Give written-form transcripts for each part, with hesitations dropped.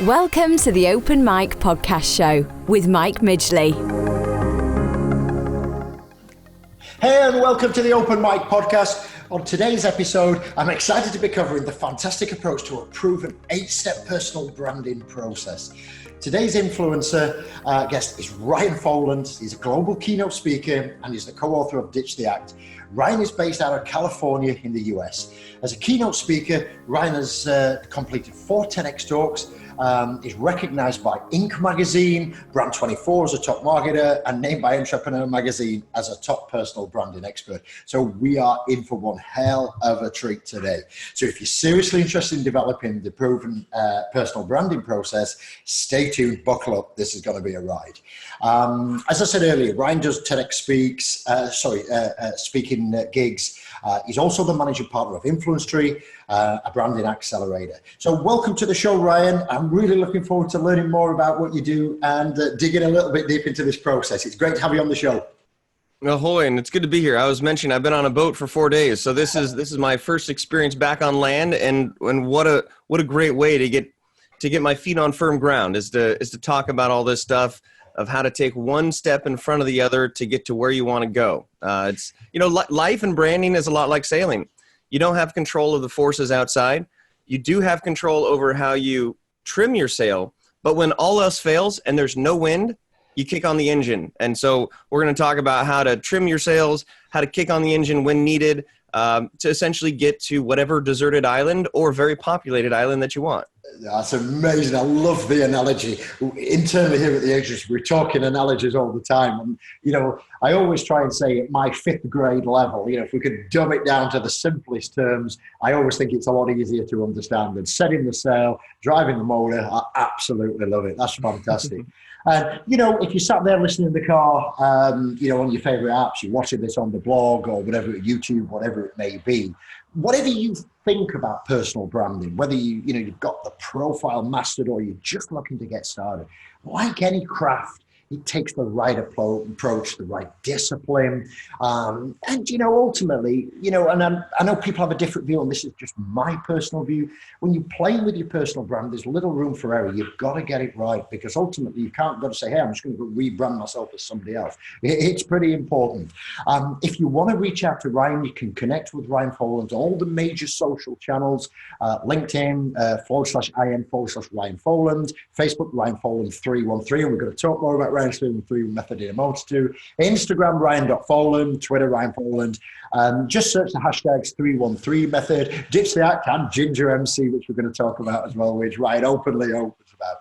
Welcome to the Open Mic Podcast Show with Mike Midgley. Hey, and welcome to the Open Mic Podcast. On today's episode, I'm excited to be covering the fantastic approach to a proven 8-step personal branding process. Today's influencer guest is Ryan Foland. He's a global keynote speaker and he's the co-author of Ditch the Act. Ryan is based out of California in the US. As a keynote speaker, Ryan has completed 4 TEDx talks, is recognized by Inc. magazine, Brand24 as a top marketer, and named by Entrepreneur magazine as a top personal branding expert. So we are in for one hell of a treat today. So if you're seriously interested in developing the proven personal branding process, stay tuned, buckle up. This is going to be a ride. As I said earlier, Ryan does TEDx speaking gigs. He's also the managing partner of Influence Tree, a branding accelerator. So welcome to the show, Ryan. I'm really looking forward to learning more about what you do and digging a little bit deep into this process. It's great to have you on the show. Ahoy, and it's good to be here. I was mentioning I've been on a boat for 4 days, so this is my first experience back on land, and what a great way to get my feet on firm ground is to talk about all this stuff of how to take one step in front of the other to get to where you want to go. Life and branding is a lot like sailing. You don't have control of the forces outside. You do have control over how you trim your sail, but when all else fails and there's no wind, you kick on the engine. And so we're going to talk about how to trim your sails, how to kick on the engine when needed, to essentially get to whatever deserted island or very populated island that you want. That's amazing. I love the analogy. Internally here at the agency, we're talking analogies all the time. And, I always try and say at my 5th grade level, if we could dumb it down to the simplest terms, I always think it's a lot easier to understand than setting the sail, driving the motor. I absolutely love it. That's fantastic. And, if you sat there listening in the car, on your favorite apps, you're watching this on the blog or whatever, YouTube, whatever it may be, whatever you think about personal branding, whether you've got the profile mastered or you're just looking to get started, like any craft, it takes the right approach, the right discipline. And, ultimately, and I know people have a different view, and this is just my personal view. When you're playing with your personal brand, there's little room for error. You've got to get it right, because ultimately you can't go to say, hey, I'm just going to rebrand myself as somebody else. It's pretty important. If you want to reach out to Ryan, you can connect with Ryan Foland, all the major social channels, LinkedIn, /IN/Ryan Foland, Facebook, Ryan Foland 313, and we're going to talk more about Ryan's 313 method in a moment too. Instagram, Ryan.Foland, Twitter, Ryan Foland. Just search the hashtags 313 method, Ditch the Act, and Ginger MC, which we're going to talk about as well, which Ryan openly opens about.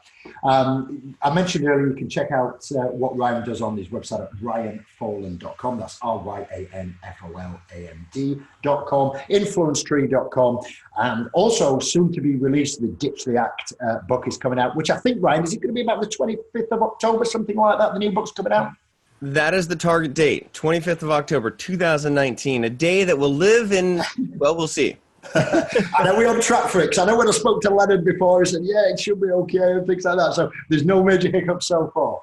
I mentioned earlier, you can check out what Ryan does on his website at ryanfoland.com. That's RyanFoland.com, influencetree.com, and also soon to be released, the Ditch the Act book is coming out, which I think, Ryan, is it going to be about the 25th of October, something like that? The new book's coming out? That is the target date, 25th of October, 2019, a day that will live in, well, we'll see. I know we're on track for it, because I know when I spoke to Leonard before, he said, yeah, it should be okay, and things like that. So there's no major hiccups so far.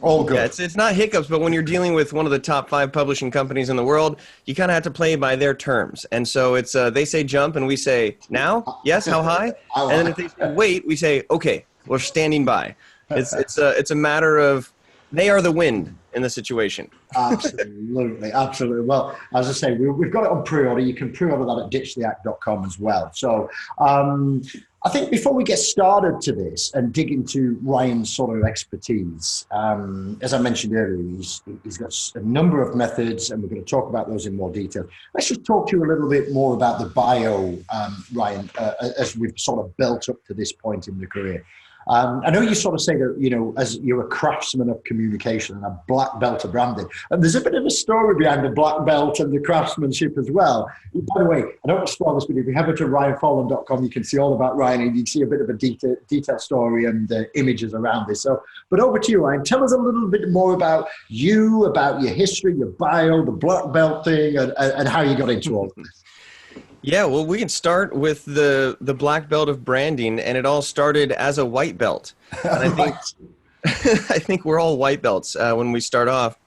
All good. Yeah, it's not hiccups, but when you're dealing with one of the top 5 publishing companies in the world, you kind of have to play by their terms. And so it's they say jump, and we say, now? Yes, how high? And then if they say wait, we say, okay, we're standing by. It's a matter of, they are the wind in the situation. Absolutely. Well, as I say, we've got it on pre-order. You can pre-order that at ditchtheact.com as well. So I think before we get started to this and dig into Ryan's sort of expertise, as I mentioned earlier, he's got a number of methods, and we're going to talk about those in more detail. Let's just talk to you a little bit more about the bio, Ryan, as we've sort of built up to this point in the career. I know you sort of say that, as you're a craftsman of communication and a black belt of branding. And there's a bit of a story behind the black belt and the craftsmanship as well. By the way, I don't want to spoil this, but if you head over to ryanfoland.com, you can see all about Ryan, and you can see a bit of a detailed story and images around this. So, but over to you, Ryan. Tell us a little bit more about you, about your history, your bio, the black belt thing, and how you got into all of this. Yeah, well, we can start with the black belt of branding, and it all started as a white belt. And I think we're all white belts when we start off.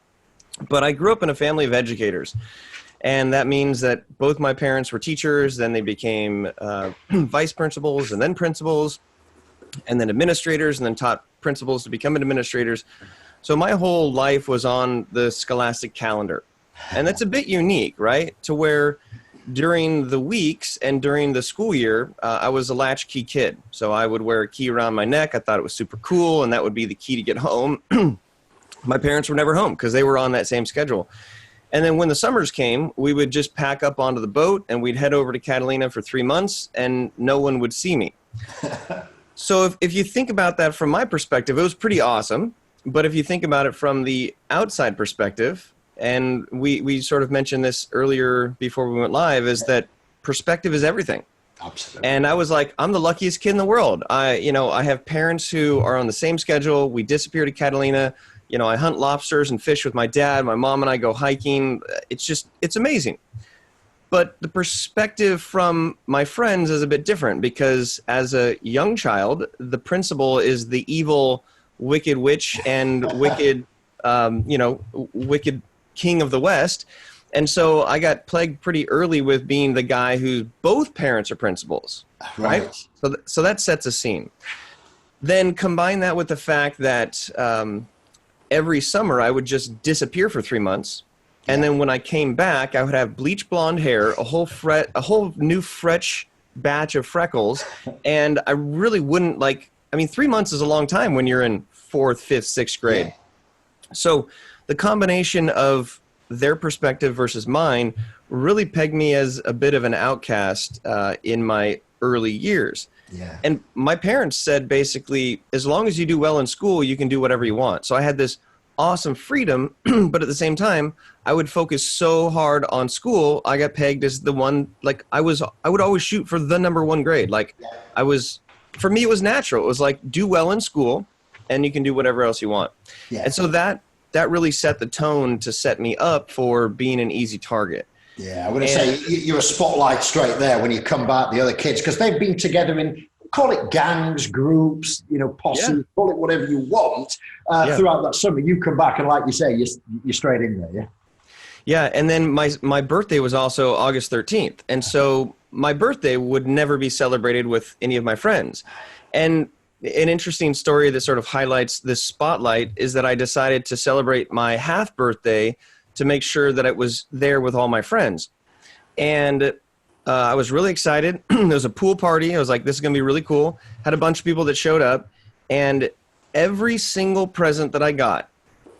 But I grew up in a family of educators, and that means that both my parents were teachers, then they became vice principals and then principals. and then administrators, and then taught principals to become administrators. So my whole life was on the scholastic calendar. And that's a bit unique, right? To where during the weeks and during the school year, I was a latchkey kid. So I would wear a key around my neck. I thought it was super cool, and that would be the key to get home. My parents were never home because they were on that same schedule. And then when the summers came, we would just pack up onto the boat and we'd head over to Catalina for 3 months and no one would see me. So if you think about that from my perspective, it was pretty awesome. But if you think about it from the outside perspective, and we sort of mentioned this earlier before we went live, is that perspective is everything. Absolutely. And I was like, I'm the luckiest kid in the world. I have parents who are on the same schedule. We disappear to Catalina. I hunt lobsters and fish with my dad. My mom and I go hiking. It's amazing. But the perspective from my friends is a bit different because as a young child, the principal is the evil, wicked witch and wicked king of the West. And so I got plagued pretty early with being the guy whose both parents are principals, right? So that sets a scene. Then combine that with the fact that every summer I would just disappear for 3 months. And then when I came back, I would have bleach blonde hair, a whole new fresh batch of freckles. And I really wouldn't 3 months is a long time when you're in 4th, 5th, 6th grade. Yeah. So the combination of their perspective versus mine really pegged me as a bit of an outcast in my early years. Yeah. And my parents said basically, as long as you do well in school, you can do whatever you want. So I had this awesome freedom, but at the same time, I would focus so hard on school. I got pegged as the one, I would always shoot for the number 1 grade. For me, it was natural. It was like, do well in school and you can do whatever else you want. Yeah. And so that really set the tone to set me up for being an easy target. Yeah, I would say you're a spotlight straight there when you come back the other kids, because they've been together in, call it gangs, groups, posse, call it whatever you want, throughout that summer. You come back and like you say, you're straight in there, yeah? Yeah, and then my birthday was also August 13th. And so my birthday would never be celebrated with any of my friends. And an interesting story that sort of highlights this spotlight is that I decided to celebrate my half birthday to make sure that it was there with all my friends. And I was really excited. There was a pool party. I was like, this is going to be really cool. Had a bunch of people that showed up. And every single present that I got,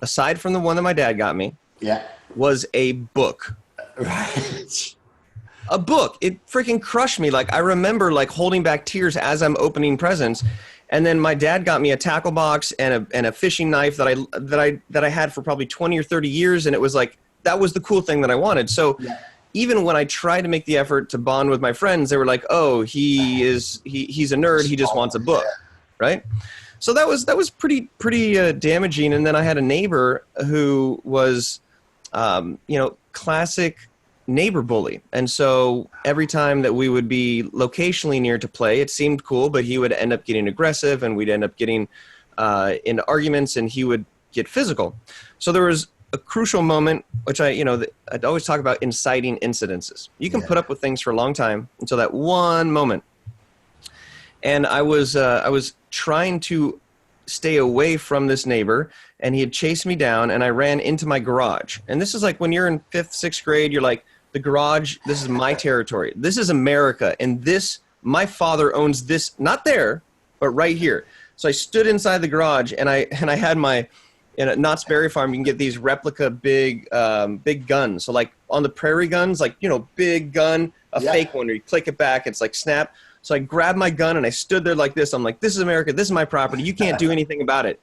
aside from the one that my dad got me, was a book. Right. A book. It freaking crushed me. I remember holding back tears as I'm opening presents. And then my dad got me a tackle box and a fishing knife that I had for probably 20 or 30 years. And it was that was the cool thing that I wanted. So even when I tried to make the effort to bond with my friends, they were like, oh, he's a nerd. He just wants a book. Right. So that was pretty damaging. And then I had a neighbor who was, classic neighbor bully. And so every time that we would be locationally near to play, it seemed cool, but he would end up getting aggressive and we'd end up getting into arguments and he would get physical. So there was a crucial moment, which I'd always talk about inciting incidences. You can put up with things for a long time until that one moment. And I was trying to stay away from this neighbor and he had chased me down and I ran into my garage. And this is when you're in 5th, 6th grade, you're like, the garage, this is my territory. This is America. And my father owns this, not there, but right here. So I stood inside the garage and I had in a Knott's Berry Farm, you can get these replica big guns. So on the prairie guns, big gun, a fake one where you click it back, it's snap. So I grabbed my gun and I stood there like this. I'm like, this is America. This is my property. You can't do anything about it.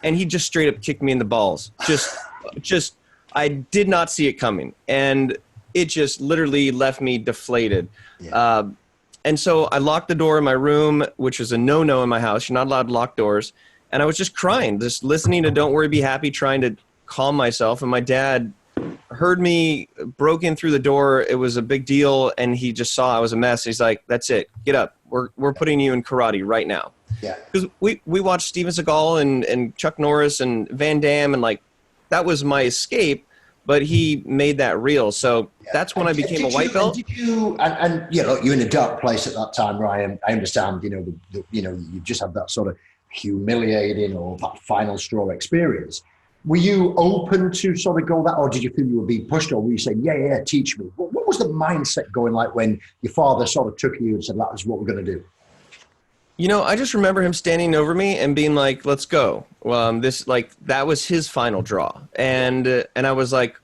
And he just straight up kicked me in the balls. I did not see it coming. And it just literally left me deflated. Yeah. And so I locked the door in my room, which is a no-no in my house. You're not allowed to lock doors. And I was just crying, just listening to Don't Worry, Be Happy, trying to calm myself. And my dad heard me, broke in through the door. It was a big deal. And he just saw I was a mess. He's like, that's it. Get up. We're putting you in karate right now. Yeah. Because we watched Steven Seagal and Chuck Norris and Van Damme and that was my escape. but he made that real. So that's when I became a white belt. And you know, you're in a dark place at that time, Ryan. I understand, you know, you just had that sort of humiliating or that final straw experience. Were you open to sort of go that, or did you feel you were being pushed, or were you saying, yeah, teach me? What was the mindset going like when your father sort of took you and said, that is what we're going to do? You know, I just remember him standing over me and being like, let's go. That was his final draw. And I was like,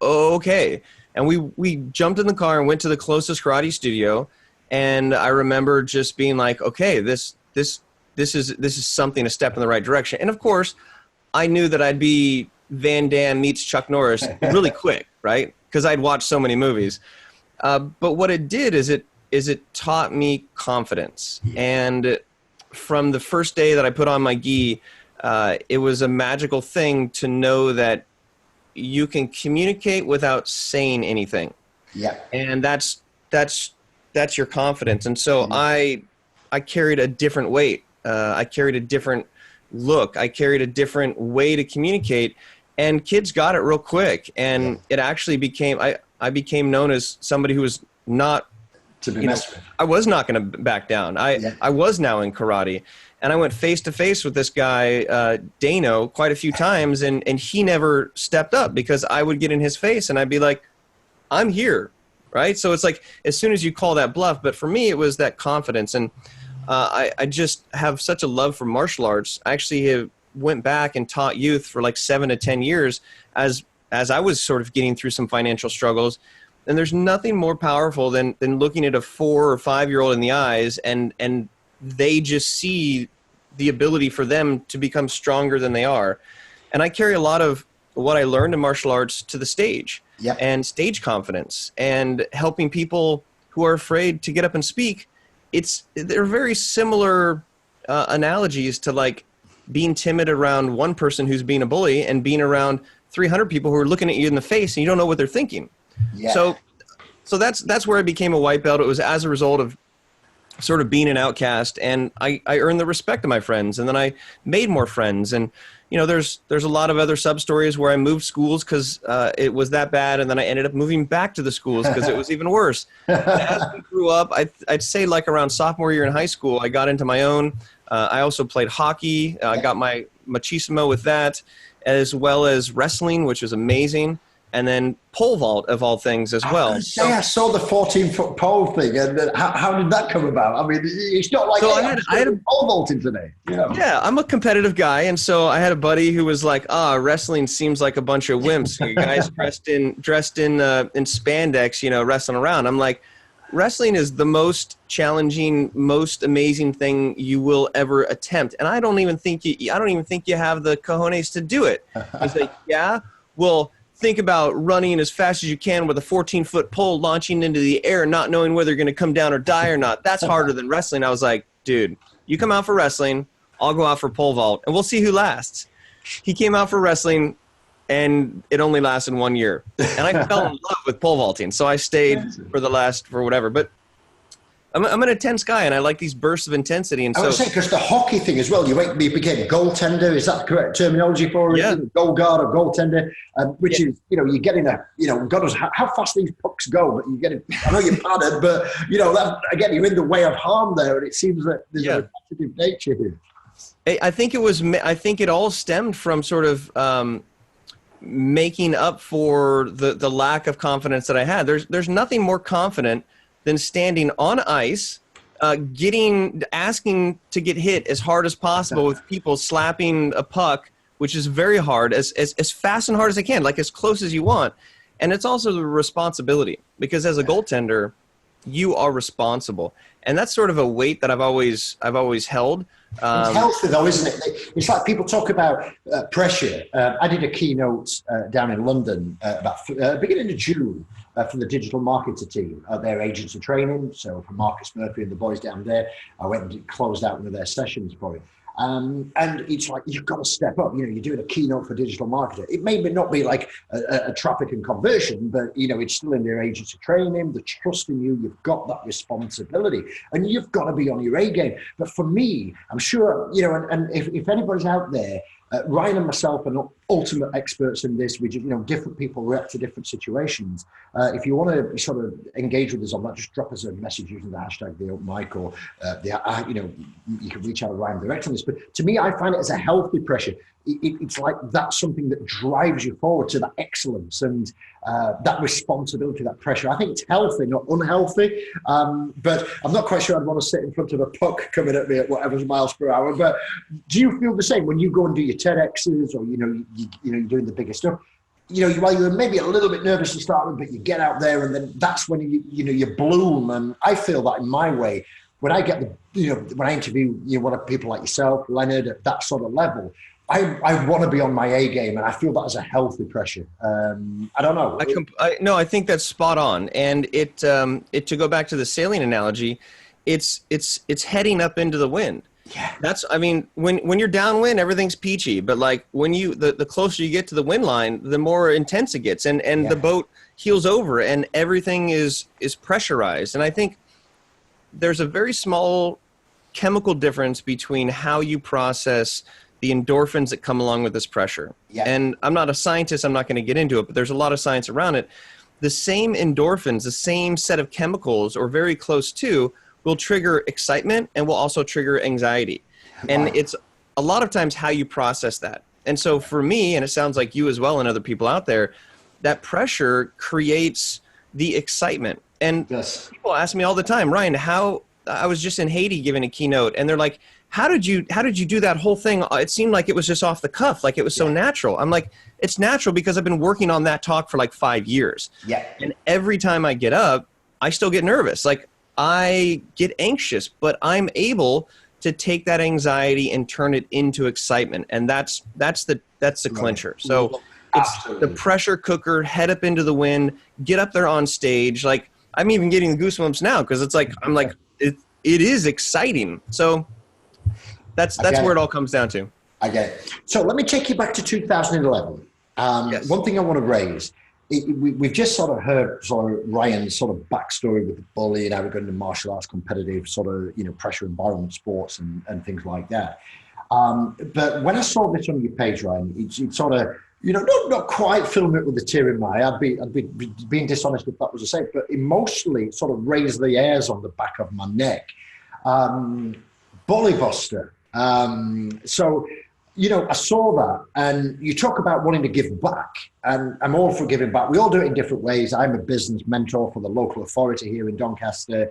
okay. And we jumped in the car and went to the closest karate studio. And I remember just being like, okay, this is something, a step in the right direction. And of course, I knew that I'd be Van Damme meets Chuck Norris really quick, right? Because I'd watched so many movies. But what it did is it taught me confidence. And from the first day that I put on my gi, it was a magical thing to know that you can communicate without saying anything. Yeah. And that's your confidence. And so I carried a different weight. I carried a different look. I carried a different way to communicate, and kids got it real quick. And it actually became, I became known as somebody who was not to be messed with. I was not going to back down. I was now in karate, and I went face to face with this guy, Dano, quite a few times. And he never stepped up because I would get in his face and I'd be like, I'm here. Right. So it's like, as soon as you call that bluff, but for me, it was that confidence. And I just have such a love for martial arts. I actually went back and taught youth for like 7 to 10 years as I was sort of getting through some financial struggles. And there's nothing more powerful than looking at a 4 or 5-year-old in the eyes and they just see the ability for them to become stronger than they are. And I carry a lot of what I learned in martial arts to the stage and stage confidence and helping people who are afraid to get up and speak. They're very similar analogies to like being timid around one person who's being a bully and being around 300 people who are looking at you in the face and you don't know what they're thinking. Yeah. So that's where I became a white belt. It was as a result of sort of being an outcast, and I earned the respect of my friends, and then I made more friends. And you know, there's a lot of other sub stories where I moved schools because it was that bad, and then I ended up moving back to the schools because it was even worse. As we grew up, I'd say like around sophomore year in high school, I got into my own. I also played hockey. I got my machismo with that, as well as wrestling, which was amazing. And then pole vault, of all things, as well. I saw the 14-foot pole thing, and how did that come about? I mean, it's not like I had a pole vaulting today. You know? Yeah, I'm a competitive guy, and so I had a buddy who was like, wrestling seems like a bunch of wimps, guys dressed in spandex, you know, wrestling around. I'm like, wrestling is the most challenging, most amazing thing you will ever attempt, and I don't even think you have the cojones to do it. He's like, yeah, well, think about running as fast as you can with a 14-foot pole launching into the air, not knowing whether you're going to come down or die or not. That's harder than wrestling. I was like, dude, you come out for wrestling, I'll go out for pole vault, and we'll see who lasts. He came out for wrestling, and it only lasted 1 year. And I fell in love with pole vaulting, so I stayed for whatever. But I'm an intense guy, and I like these bursts of intensity. And I would say, because the hockey thing as well, you became goaltender. Is that the correct terminology for it? Yeah. Goal guard or goaltender, which is, you know, you're getting God knows how fast these pucks go, but you get it. I know you're padded, but you know that again, you're in the way of harm there, and it seems that there's a repetitive nature here. I think it all stemmed from sort of making up for the lack of confidence that I had. There's nothing more confident than standing on ice, asking to get hit as hard as possible with people slapping a puck, which is very hard, as fast and hard as I can, like as close as you want. And it's also the responsibility, because as a goaltender, you are responsible. And that's sort of a weight that I've always held. It's healthy though, isn't it? It's like people talk about pressure. I did a keynote down in London about beginning of June for the digital marketer team. Their agents are training. So for Marcus Murphy and the boys down there, I went and closed out one of their sessions for it. And it's like, you've got to step up. You know, you're doing a keynote for digital marketer. It may not be like a traffic and conversion, but, you know, it's still in their agency training. They're trusting you. You've got that responsibility and you've got to be on your A game. But for me, I'm sure, you know, and if anybody's out there Ryan and myself are not ultimate experts in this. We just, different people react to different situations. If you want to sort of engage with us on that, just drop us a message using the hashtag the open mic, or you can reach out to Ryan direct on this. But to me, I find it as a healthy pressure. It's like that's something that drives you forward to that excellence and that responsibility, that pressure. I think it's healthy, not unhealthy. But I'm not quite sure I'd want to sit in front of a puck coming at me at whatever miles per hour. But do you feel the same when you go and do your TEDx's, or you're doing the bigger stuff? While you're maybe a little bit nervous to start with, but you get out there, and then that's when you bloom. And I feel that in my way when I get when I interview one of people like yourself, Leonard, at that sort of level. I want to be on my A game, and I feel that as a healthy pressure. I don't know. No, I think that's spot on. And it to go back to the sailing analogy, it's heading up into the wind. Yeah. When you're downwind, everything's peachy, but like when the closer you get to the wind line, the more intense it gets, and the boat heels over and everything is pressurized. And I think there's a very small chemical difference between how you process the endorphins that come along with this pressure. Yeah. And I'm not a scientist, I'm not going to get into it, but there's a lot of science around it. The same endorphins, the same set of chemicals, or very close to, will trigger excitement and will also trigger anxiety. And it's a lot of times how you process that. And so for me, and it sounds like you as well and other people out there, that pressure creates the excitement. And people ask me all the time, Ryan, I was just in Haiti giving a keynote, and they're like, how did you do that whole thing? It seemed like it was just off the cuff, like it was so natural. I'm like, it's natural because I've been working on that talk for like 5 years. Yeah. And every time I get up, I still get nervous. Like I get anxious, but I'm able to take that anxiety and turn it into excitement. And that's the clincher. So it's the pressure cooker, head up into the wind, get up there on stage. Like I'm even getting the goosebumps now because it's like, I'm like, it is exciting. So that's where it all comes down to. I get it. So let me take you back to 2011. Yes. One thing I want to raise, we've just sort of heard Ryan's sort of backstory with the bully and how we're going to martial arts, competitive sort of, pressure environment sports and things like that. But when I saw this on your page, Ryan, it sort of, not quite filling it with a tear in my eye. I'd be being dishonest if that was the same, but emotionally it sort of raised the hairs on the back of my neck. Bully Buster. So, I saw that, and you talk about wanting to give back, and I'm all for giving back. We all do it in different ways. I'm a business mentor for the local authority here in Doncaster.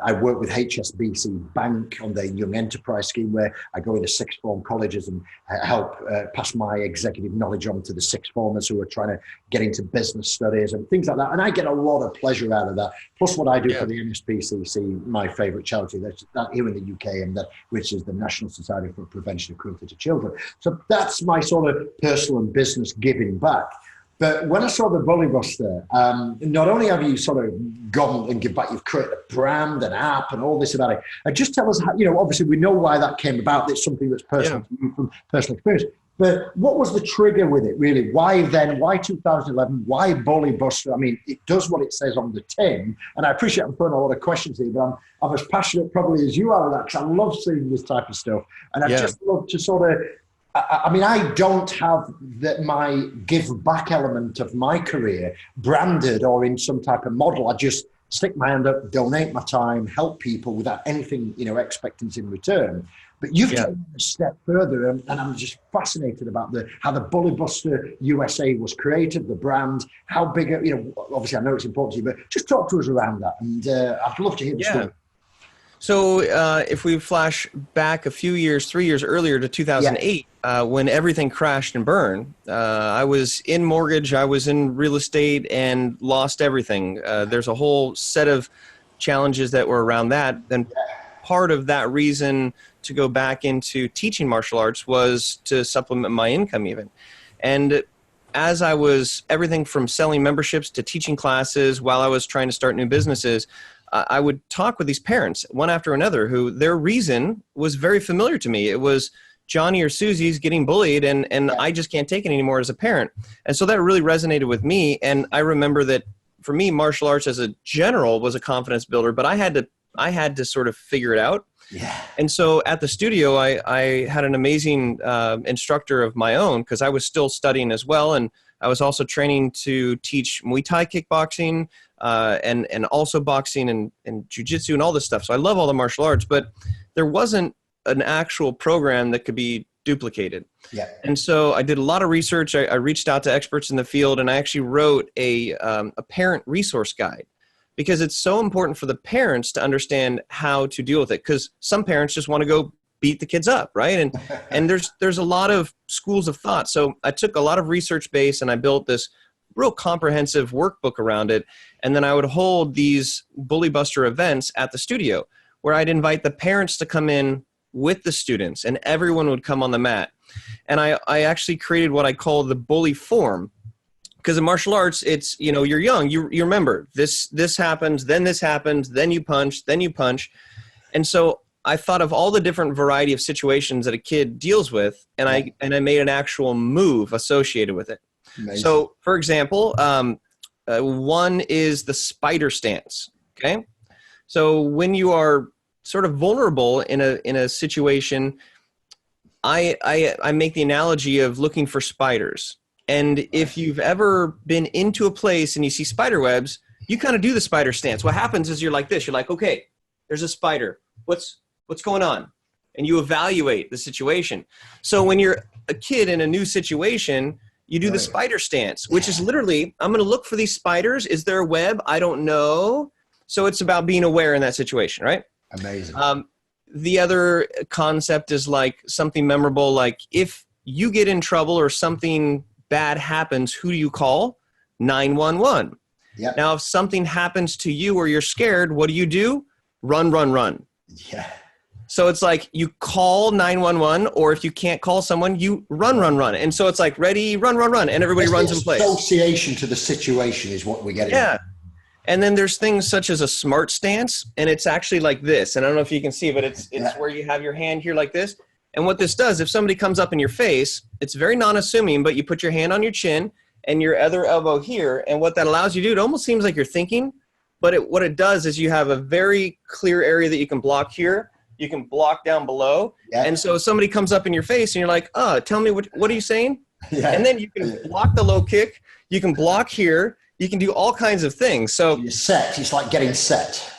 I work with HSBC Bank on their Young Enterprise Scheme, where I go into sixth form colleges and help pass my executive knowledge on to the sixth formers who are trying to get into business studies and things like that. And I get a lot of pleasure out of that. Plus what I do for the NSPCC, my favorite charity that's here in the UK, and which is the National Society for Prevention of Cruelty to Children. So that's my sort of personal and business giving back. But when I saw the Bully Buster, not only have you sort of gone and give back, you've created a brand, an app, and all this about it. And just tell us how, obviously we know why that came about. It's something that's personal to you from personal experience. But what was the trigger with it, really? Why then? Why 2011? Why Bully Buster? I mean, it does what it says on the tin. And I appreciate I'm throwing a lot of questions here, but I'm as passionate probably as you are about that, because I love seeing this type of stuff. And I just love to sort of, I don't have my give back element of my career branded or in some type of model. I just stick my hand up, donate my time, help people without anything, expectance in return. But you've taken a step further, and I'm just fascinated about how the Bully Buster USA was created, the brand, how big, obviously I know it's important to you, but just talk to us around that. And I'd love to hear the story. So if we flash back a few years, 3 years earlier to 2008, when everything crashed and burned, I was in mortgage, I was in real estate, and lost everything. There's a whole set of challenges that were around that. Then part of that reason to go back into teaching martial arts was to supplement my income even. And as I was everything from selling memberships to teaching classes while I was trying to start new businesses, I would talk with these parents one after another who their reason was very familiar to me. It was Johnny or Susie's getting bullied and I just can't take it anymore as a parent. And so that really resonated with me. And I remember that for me, martial arts as a general was a confidence builder, but I had to I had to sort of figure it out. Yeah. And so at the studio, I had an amazing instructor of my own, because I was still studying as well. And I was also training to teach Muay Thai kickboxing, and also boxing and jiu-jitsu and all this stuff. So I love all the martial arts, but there wasn't an actual program that could be duplicated. Yeah. And so I did a lot of research. I reached out to experts in the field, and I actually wrote a parent resource guide, because it's so important for the parents to understand how to deal with it. Because some parents just want to go beat the kids up, right? And there's a lot of schools of thought. So I took a lot of research base, and I built this real comprehensive workbook around it. And then I would hold these Bully Buster events at the studio, where I'd invite the parents to come in with the students, and everyone would come on the mat. And I actually created what I call the bully form. Because in martial arts, it's, you're young, you remember this happens, then this happens, then you punch, then you punch. And so I thought of all the different variety of situations that a kid deals with, and I made an actual move associated with it. Amazing. So, for example, one is the spider stance. Okay, so when you are sort of vulnerable in a situation, I make the analogy of looking for spiders. And if you've ever been into a place and you see spider webs, you kind of do the spider stance. What happens is you're like this. You're like, okay, there's a spider. What's going on? And you evaluate the situation. So when you're a kid in a new situation, you do the spider stance, which is literally, I'm going to look for these spiders. Is there a web? I don't know. So it's about being aware in that situation, right? Amazing. The other concept is like something memorable, like if you get in trouble or something bad happens, who do you call? 911. Yeah. Now, if something happens to you or you're scared, what do? Run, run, run. Yeah. So it's like you call 911, or if you can't call someone, you run, run, run. And so it's like ready, run, run, run, and everybody runs in place. Association to the situation is what we're getting. Yeah. And then there's things such as a smart stance, and it's actually like this. And I don't know if you can see, but it's where you have your hand here like this. And what this does, if somebody comes up in your face, it's very non-assuming, but you put your hand on your chin and your other elbow here. And what that allows you to do, it almost seems like you're thinking, but what it does is you have a very clear area that you can block here. You can block down below. Yeah. And so somebody comes up in your face and you're like, oh, tell me, what are you saying? Yeah. And then you can block the low kick. You can block here. You can do all kinds of things. So you're set. It's like getting set.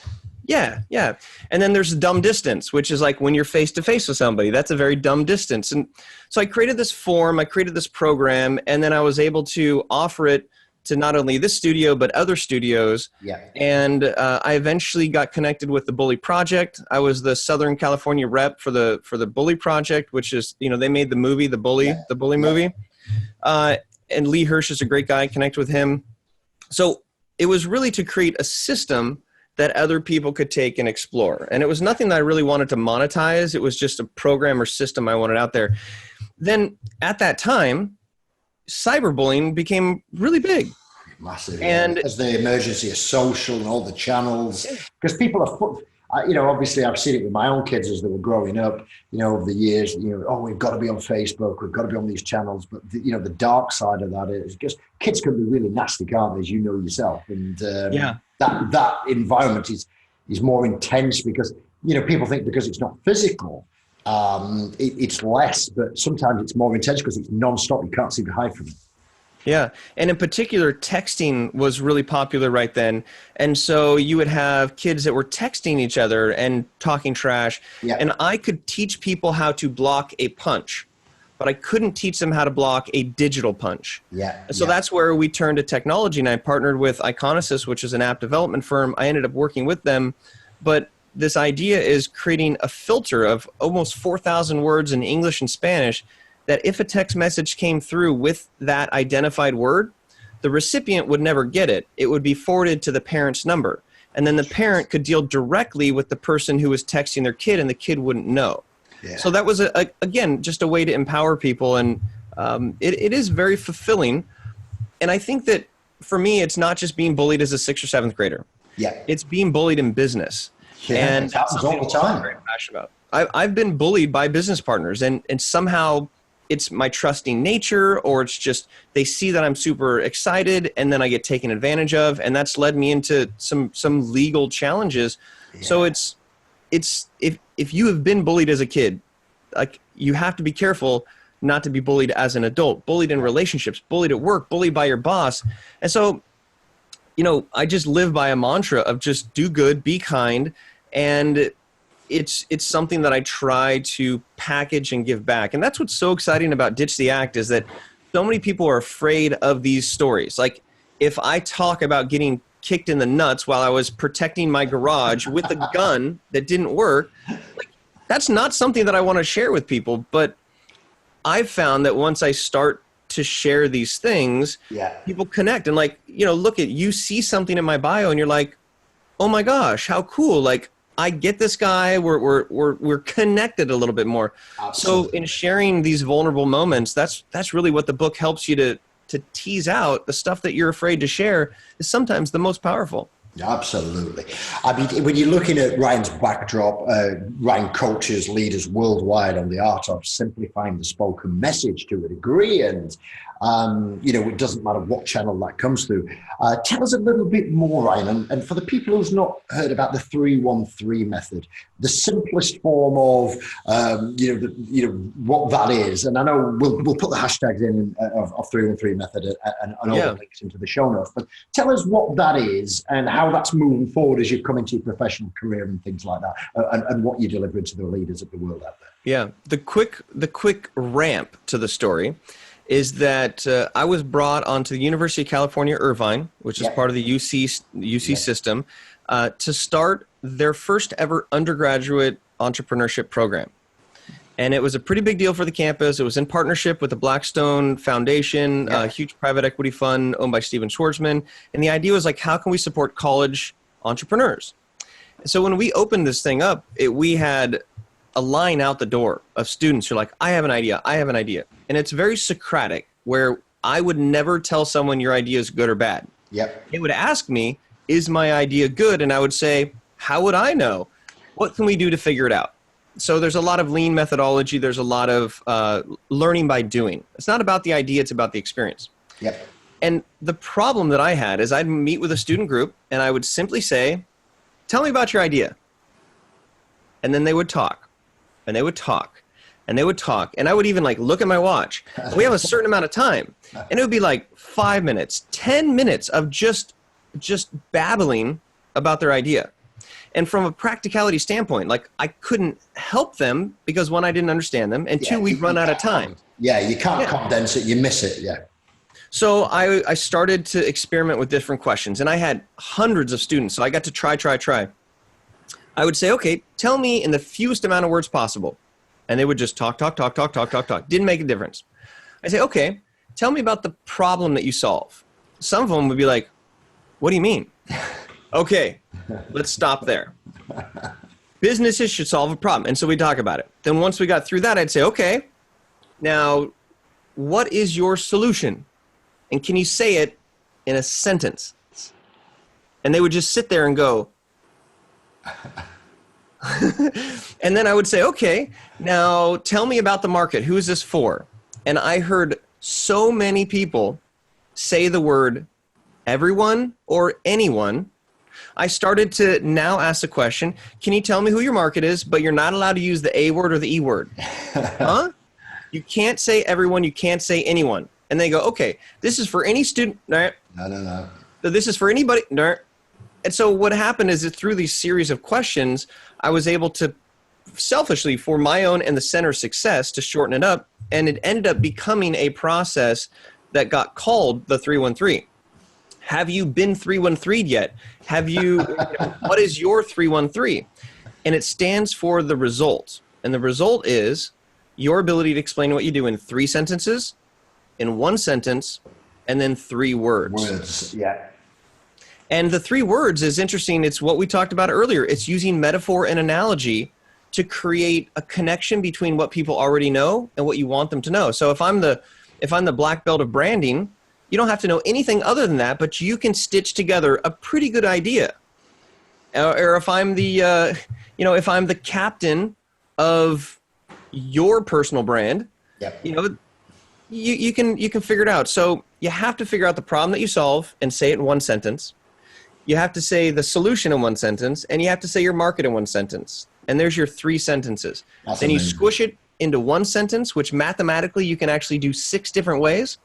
Yeah, yeah. And then there's dumb distance, which is like when you're face to face with somebody. That's a very dumb distance. And so I created this form, I created this program, and then I was able to offer it to not only this studio, but other studios. Yeah. And I eventually got connected with the Bully Project. I was the Southern California rep for the Bully Project, which is, they made the movie, The Bully movie. And Lee Hirsch is a great guy. Connect with him. So it was really to create a system that other people could take and explore. And it was nothing that I really wanted to monetize. It was just a program or system I wanted out there. Then at that time, cyberbullying became really big. Massive. And as the emergency of social and all the channels, because people are, obviously I've seen it with my own kids as they were growing up, over the years, we've got to be on Facebook, we've got to be on these channels. But, the dark side of that is just kids can be really nasty, can't they, as you know yourself. And that environment is more intense because, people think because it's not physical, it's less, but sometimes it's more intense because it's nonstop. You can't seem to hide from it. Yeah. And in particular, texting was really popular right then. And so you would have kids that were texting each other and talking trash. Yeah. And I could teach people how to block a punch, but I couldn't teach them how to block a digital punch. Yeah. So that's where we turned to technology, and I partnered with Iconisys, which is an app development firm. I ended up working with them, but this idea is creating a filter of almost 4,000 words in English and Spanish that if a text message came through with that identified word, the recipient would never get it. It would be forwarded to the parent's number. And then the parent could deal directly with the person who was texting their kid, and the kid wouldn't know. Yeah. So that was, again, just a way to empower people. And it is very fulfilling. And I think that for me, it's not just being bullied as a 6th or 7th grader. Yeah. It's being bullied in business. Yeah, and it happens all the time. I'm very passionate about. I've been bullied by business partners, and somehow it's my trusting nature, or it's just they see that I'm super excited and then I get taken advantage of, and that's led me into some legal challenges. Yeah. So it's if you have been bullied as a kid, like, you have to be careful not to be bullied as an adult, bullied in relationships, bullied at work, bullied by your boss. And so, you know, I just live by a mantra of just do good, be kind, and it's something that I try to package and give back. And that's what's so exciting about Ditch the Act, is that so many people are afraid of these stories. Like, if I talk about getting kicked in the nuts while I was protecting my garage with a gun that didn't work, like, that's not something that I want to share with people. But I've found that once I start to share these things, people connect. And, like, you know, look at, you see something in my bio and you're like, oh my gosh, how cool. Like, I get this guy. We're connected a little bit more. Absolutely. So in sharing these vulnerable moments, that's really what the book helps you to tease out. The stuff that you're afraid to share is sometimes the most powerful. Absolutely. I mean, when you're looking at Ryan's backdrop, Ryan coaches leaders worldwide on the art of simplifying the spoken message to a degree. And, you know, it doesn't matter what channel that comes through. Tell us a little bit more, Ryan. And for the people who's not heard about the 313 method, the simplest form of, you know, what that is. And I know we'll put the hashtags in of 313 method and all the links into the show notes. But tell us what that is and how that's moving forward as you come into your professional career and things like that, and what you're delivering to the leaders of the world out there. Yeah, the quick ramp to the story is that I was brought onto the University of California, Irvine, which is part of the UC system, to start their first ever undergraduate entrepreneurship program. And it was a pretty big deal for the campus. It was in partnership with the Blackstone Foundation, a huge private equity fund owned by Steven Schwarzman. And the idea was, like, how can we support college entrepreneurs? So when we opened this thing up, we had a line out the door of students who are like, I have an idea. And it's very Socratic, where I would never tell someone your idea is good or bad. They would ask me, is my idea good? And I would say, how would I know? What can we do to figure it out? So there's a lot of lean methodology. There's a lot of learning by doing. It's not about the idea. It's about the experience. And the problem that I had is I'd meet with a student group and I would simply say, tell me about your idea. And then they would talk and they would talk and they would talk. And I would even, like, look at my watch. We have a certain amount of time. And it would be like 5 minutes, 10 minutes of just babbling about their idea. And from a practicality standpoint, like, I couldn't help them because, one, I didn't understand them, and two, we'd run out of time. You can't condense it, you miss it, So I started to experiment with different questions, and I had hundreds of students, so I got to try. I would say, okay, tell me in the fewest amount of words possible. And they would just talk. Didn't make a difference. I say, okay, tell me about the problem that you solve. Some of them would be like, what do you mean? Okay, let's stop there. Businesses should solve a problem. And so we talk about it. Then once we got through that, I'd say, okay, now what is your solution? And can you say it in a sentence? And they would just sit there and go. And then I would say, okay, now tell me about the market. Who is this for? And I heard so many people say the word everyone or anyone. I started to now ask the question, can you tell me who your market is, but you're not allowed to use the A word or the E word? Huh? You can't say everyone, you can't say anyone. And they go, okay, this is for any student. No. This is for anybody. No. And so what happened is that through these series of questions, I was able to selfishly, for my own and the center's success, to shorten it up. And it ended up becoming a process that got called the 313. Have you been 313 yet? What is your 313? And it stands for the result. And the result is your ability to explain what you do in 3 sentences, in 1 sentence, and then 3 words. And the 3 words is interesting. It's what we talked about earlier. It's using metaphor and analogy to create a connection between what people already know and what you want them to know. So if I'm the black belt of branding, you don't have to know anything other than that, but you can stitch together a pretty good idea. Or if I'm the captain of your personal brand, Yep. You know, you can figure it out. So you have to figure out the problem that you solve and say it in one sentence. You have to say the solution in one sentence, and you have to say your market in one sentence. And there's your 3 sentences. That's then amazing. You squish it into one sentence, which mathematically you can actually do 6 different ways.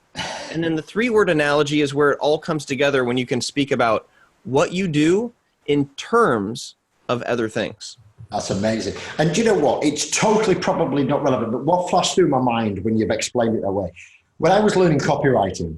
And then the 3-word analogy is where it all comes together when you can speak about what you do in terms of other things. That's amazing. And do you know what? It's totally probably not relevant, but what flashed through my mind when you've explained it that way, when I was learning copywriting,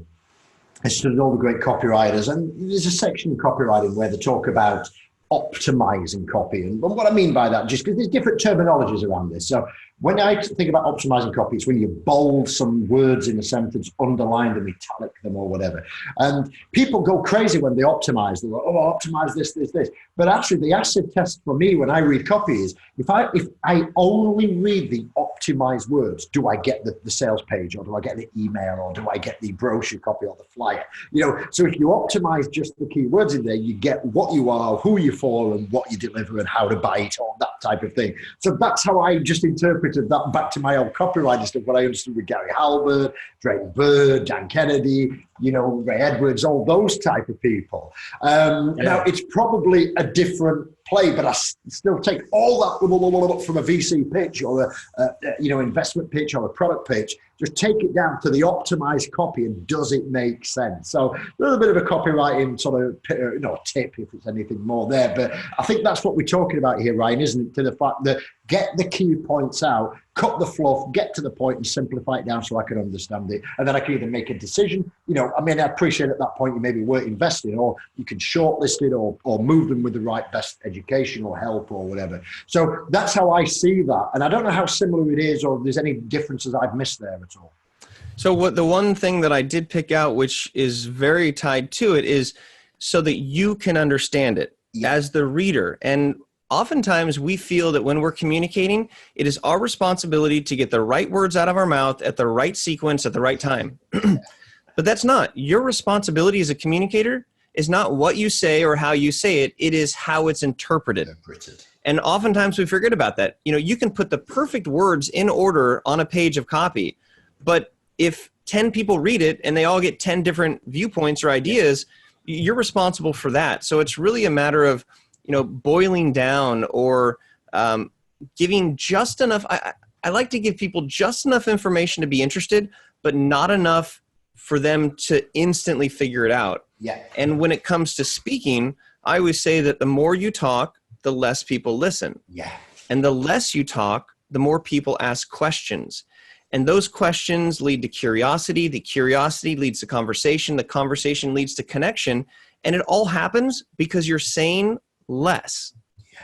I studied all the great copywriters, and there's a section in copywriting where they talk about optimizing copy. And what I mean by that, just because there's different terminologies around this. So when I think about optimizing copy, it's when you bold some words in a sentence, underline them, italic them, or whatever. And people go crazy when they optimize. They're like, oh, optimize this, this, this. But actually, the acid test for me when I read copy is if I only read the optimized words, do I get the sales page, or do I get the email, or do I get the brochure copy or the flyer? You know, so if you optimize just the keywords in there, you get what you are, who you're for, and what you deliver, and how to buy it, or that type of thing. So that's how I just interpreted that back to my old copywriting stuff, what I understood with Gary Halbert, Drayton Bird, Dan Kennedy, you know, Ray Edwards, all those type of people. Now, it's probably a different play, but I still take all that from a VC pitch or a investment pitch or a product pitch, just take it down to the optimized copy, and does it make sense? So a little bit of a copywriting sort of tip, if it's anything more there. But I think that's what we're talking about here, Ryan, isn't it? To the fact that get the key points out, cut the fluff, get to the point and simplify it down so I can understand it. And then I can either make a decision. You know, I mean, I appreciate at that point you maybe weren't investing, or you can shortlist it or move them with the right best education or help or whatever. So that's how I see that. And I don't know how similar it is, or if there's any differences I've missed there at all. So the one thing that I did pick out, which is very tied to it, is so that you can understand it as the reader. And oftentimes we feel that when we're communicating, it is our responsibility to get the right words out of our mouth at the right sequence at the right time. But that's not. Your responsibility as a communicator is not what you say or how you say it. It is how it's interpreted. And oftentimes we forget about that. You know, you can put the perfect words in order on a page of copy, but if 10 people read it and they all get 10 different viewpoints or ideas, you're responsible for that. So it's really a matter of, you know, boiling down or giving just enough. I like to give people just enough information to be interested, but not enough for them to instantly figure it out. Yeah. And when it comes to speaking, I always say that the more you talk, the less people listen. Yeah. And the less you talk, the more people ask questions. And those questions lead to curiosity. The curiosity leads to conversation. The conversation leads to connection. And it all happens because you're saying less. Yeah,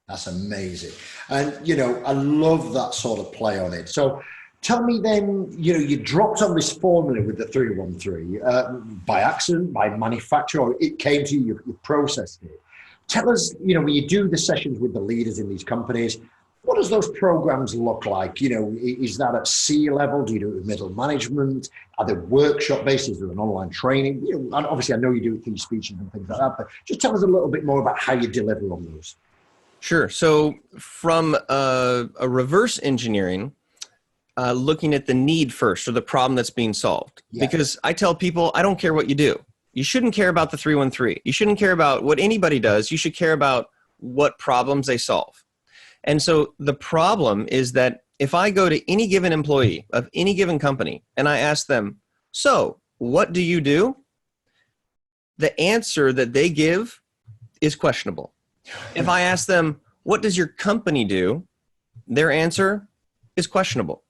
that's amazing. And, you know, I love that sort of play on it. So tell me then, you know, you dropped on this formula with the 313 by accident, by manufacture, or it came to you, you processed it. Tell us, you know, when you do the sessions with the leaders in these companies, what does those programs look like? You know, is that at C level? Do you do it with middle management? Are they workshop based? Is there an online training? You know, and obviously, I know you do it through speeches and things like that, but just tell us a little bit more about how you deliver on those. Sure. So from a reverse engineering, looking at the need first, or the problem that's being solved. Yeah. Because I tell people, I don't care what you do. You shouldn't care about the 313. You shouldn't care about what anybody does. You should care about what problems they solve. And so the problem is that if I go to any given employee of any given company and I ask them, so what do you do? The answer that they give is questionable. If I ask them, what does your company do? Their answer is questionable.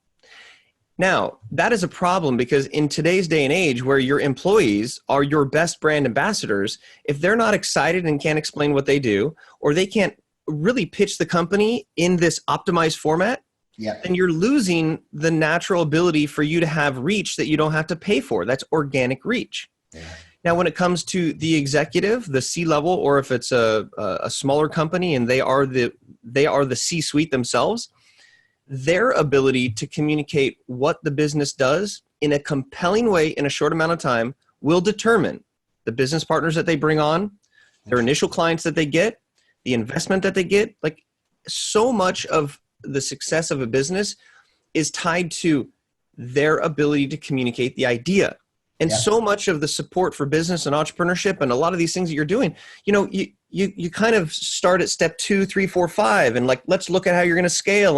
Now, that is a problem because in today's day and age where your employees are your best brand ambassadors, if they're not excited and can't explain what they do, or they can't really pitch the company in this optimized format, then you're losing the natural ability for you to have reach that you don't have to pay for. That's organic reach. Yeah. Now, when it comes to the executive, the C-level, or if it's a smaller company and they are the C-suite themselves, their ability to communicate what the business does in a compelling way in a short amount of time will determine the business partners that they bring on, their initial clients that they get, the investment that they get. Like, so much of the success of a business is tied to their ability to communicate the idea. And so much of the support for business and entrepreneurship and a lot of these things that you're doing, you kind of start at step 2, 3, 4, 5, and like, let's look at how you're going to scale.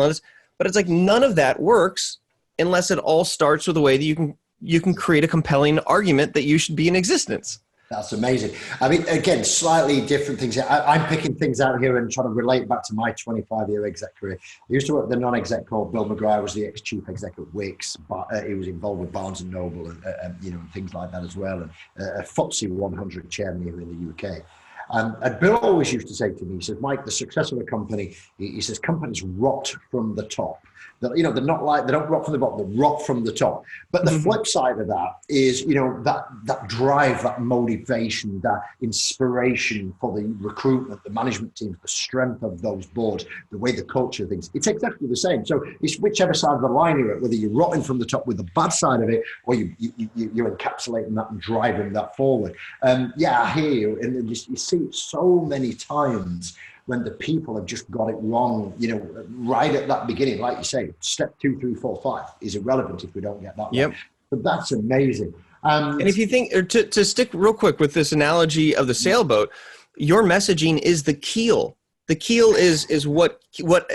But it's like none of that works unless it all starts with a way that you can create a compelling argument that you should be in existence. That's amazing. I mean, again, slightly different things. I'm picking things out here and trying to relate back to my 25-year exec career. I used to work with a non-exec called Bill McGrath, was the ex-chief exec at Wix, but he was involved with Barnes & Noble and things like that as well, and a FTSE 100 chairman here in the UK. And Bill always used to say to me, he says, Mike, the success of a company, he says, companies rot from the top. They're not like, they don't rot from the bottom, they rot from the top. But the flip side of that is, that drive, that motivation, that inspiration for the recruitment, the management teams, the strength of those boards, the way the culture things, it's exactly the same. So it's whichever side of the line you're at, whether you're rotting from the top with the bad side of it, or you're encapsulating that and driving that forward. I hear you, and you see it so many times when the people have just got it wrong, right at that beginning, like you say, step 2, 3, 4, 5 is irrelevant if we don't get that right. But that's amazing. And if you think, to stick real quick with this analogy of the sailboat, your messaging is the keel. The keel is what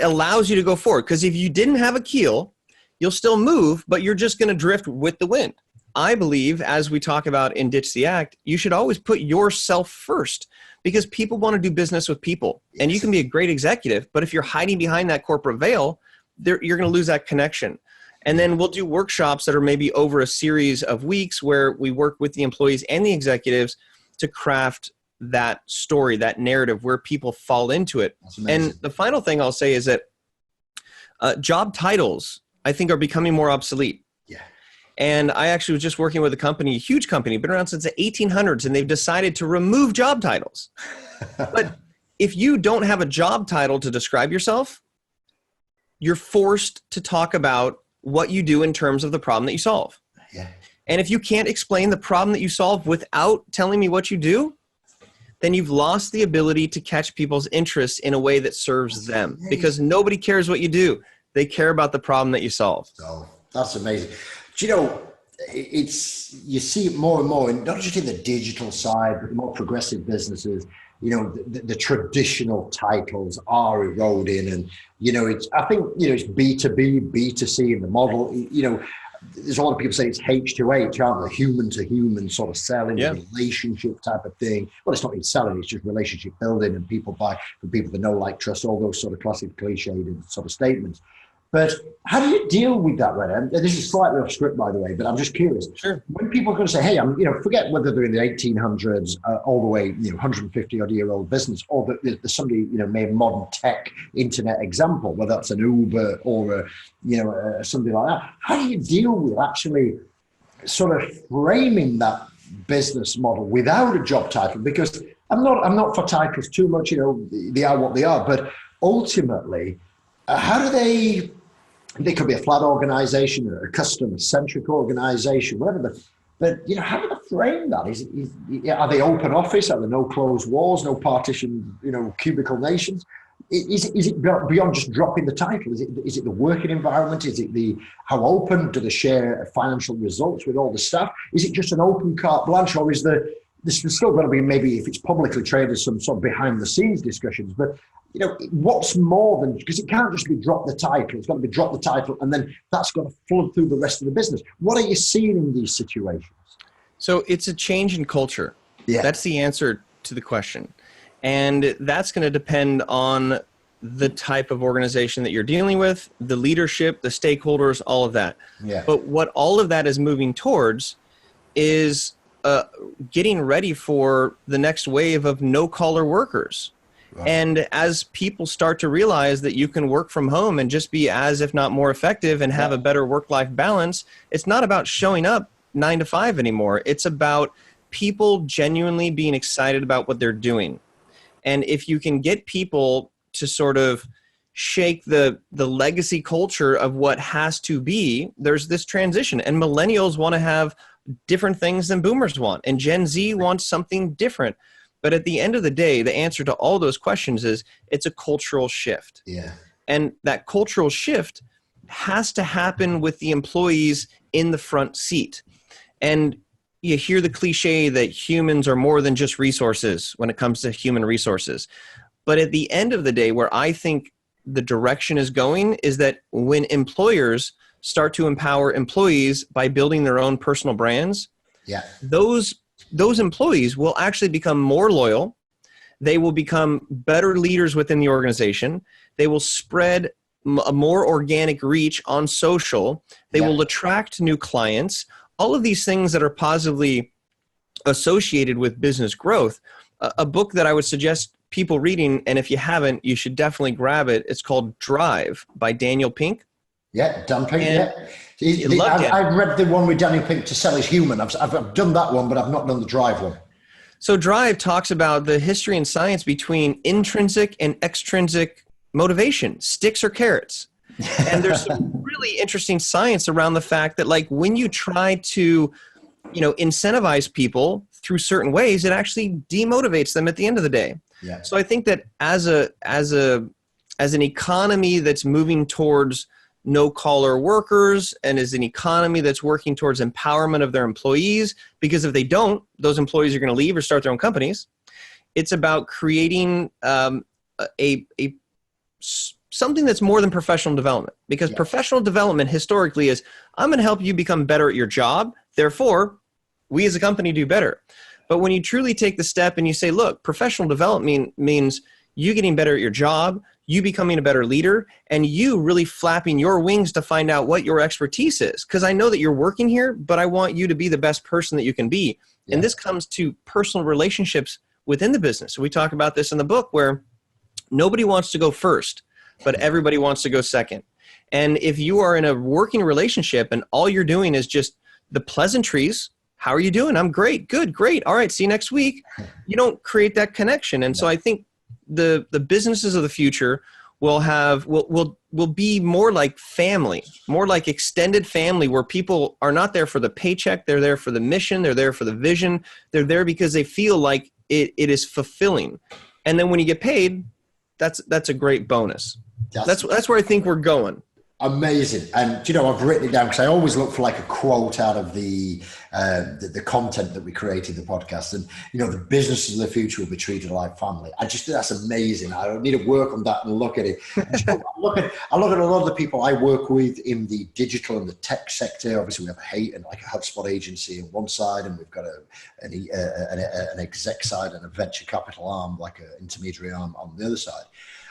allows you to go forward. Because if you didn't have a keel, you'll still move, but you're just going to drift with the wind. I believe, as we talk about in Ditch the Act, you should always put yourself first, because people want to do business with people. And you can be a great executive, but if you're hiding behind that corporate veil, you're going to lose that connection. And then we'll do workshops that are maybe over a series of weeks where we work with the employees and the executives to craft that story, that narrative where people fall into it. And the final thing I'll say is that job titles, I think, are becoming more obsolete. And I actually was just working with a company, a huge company, been around since the 1800s, and they've decided to remove job titles. But if you don't have a job title to describe yourself, you're forced to talk about what you do in terms of the problem that you solve. And if you can't explain the problem that you solve without telling me what you do, then you've lost the ability to catch people's interest in a way that serves them, because nobody cares what you do. They care about the problem that you solve. Oh, that's amazing. Do you know, you see it more and more, and not just in the digital side, but the more progressive businesses, the traditional titles are eroding. And, I think it's B2B, B2C in the model. There's a lot of people say it's H2H, aren't they? Human to human sort of selling, relationship type of thing. Well, it's not even selling, it's just relationship building, and people buy from people that know, like, trust, all those sort of classic cliched sort of statements. But how do you deal with that, Red? And this is slightly off script, by the way, but I'm just curious. Sure. When people are going to say, hey, forget whether they're in the 1800s, all the way, 150-odd-year-old business, or that there's somebody, made modern tech internet example, whether that's an Uber or, something like that. How do you deal with actually sort of framing that business model without a job title? Because I'm not for titles too much, they are what they are, but ultimately, how do they could be a flat organization or a customer-centric organization, whatever, but how do they frame that? Are they open office? Are there no closed walls, no partition, cubicle nations? Is it beyond just dropping the title? Is it the working environment? Is it how open? Do they share financial results with all the staff? Is it just an open carte blanche, or is there's still going to be, maybe if it's publicly traded, some sort of behind the scenes discussions? But what's more than, because it can't just be drop the title. It's got to be drop the title, and then that's got to flood through the rest of the business. What are you seeing in these situations? So it's a change in culture. That's the answer to the question. And that's going to depend on the type of organization that you're dealing with, the leadership, the stakeholders, all of that. But what all of that is moving towards is getting ready for the next wave of no-collar workers. And as people start to realize that you can work from home and just be as, if not more effective, and have a better work-life balance, it's not about showing up 9 to 5 anymore. It's about people genuinely being excited about what they're doing. And if you can get people to sort of shake the legacy culture of what has to be, there's this transition. And millennials want to have different things than boomers want. And Gen Z wants something different. But at the end of the day, the answer to all those questions is it's a cultural shift. And that cultural shift has to happen with the employees in the front seat. And you hear the cliche that humans are more than just resources when it comes to human resources. But at the end of the day, where I think the direction is going is that when employers start to empower employees by building their own personal brands, those employees will actually become more loyal. They will become better leaders within the organization. They will spread a more organic reach on social. They will attract new clients. All of these things that are positively associated with business growth. A book that I would suggest people reading, and if you haven't, you should definitely grab it. It's called Drive by Daniel Pink. Yeah, Dan Pink, I've read the one with Daniel Pink, To Sell Is Human. I've done that one, but I've not done the Drive one. So Drive talks about the history and science between intrinsic and extrinsic motivation, sticks or carrots. And there's some really interesting science around the fact that, like, when you try to, incentivize people through certain ways, it actually demotivates them at the end of the day. Yeah. So I think that as an economy that's moving towards no-collar workers, and as an economy that's working towards empowerment of their employees, because if they don't, those employees are going to leave or start their own companies. It's about creating something that's more than professional development, because professional development historically is, I'm going to help you become better at your job. Therefore, we as a company do better. But when you truly take the step and you say, look, professional development means you getting better at your job, you becoming a better leader, and you really flapping your wings to find out what your expertise is. Because I know that you're working here, but I want you to be the best person that you can be. Yeah. And this comes to personal relationships within the business. So we talk about this in the book, where nobody wants to go first, but everybody wants to go second. And if you are in a working relationship and all you're doing is just the pleasantries, how are you doing? I'm great. Good, great. All right, see you next week. You don't create that connection. And so I think the businesses of the future will be more like family, more like extended family, where people are not there for the paycheck. They're there for the mission. They're there for the vision. They're there because they feel like it is fulfilling. And then when you get paid, that's a great bonus. That's where I think we're going. Amazing. And, I've written it down because I always look for like a quote out of the content that we create in the podcast. And, the businesses of the future will be treated like family. I just think that's amazing. I need to work on that and look at it. I look at a lot of the people I work with in the digital and the tech sector. Obviously, we have a HubSpot agency on one side, and we've got an exec side and a venture capital arm, like an intermediary arm on the other side.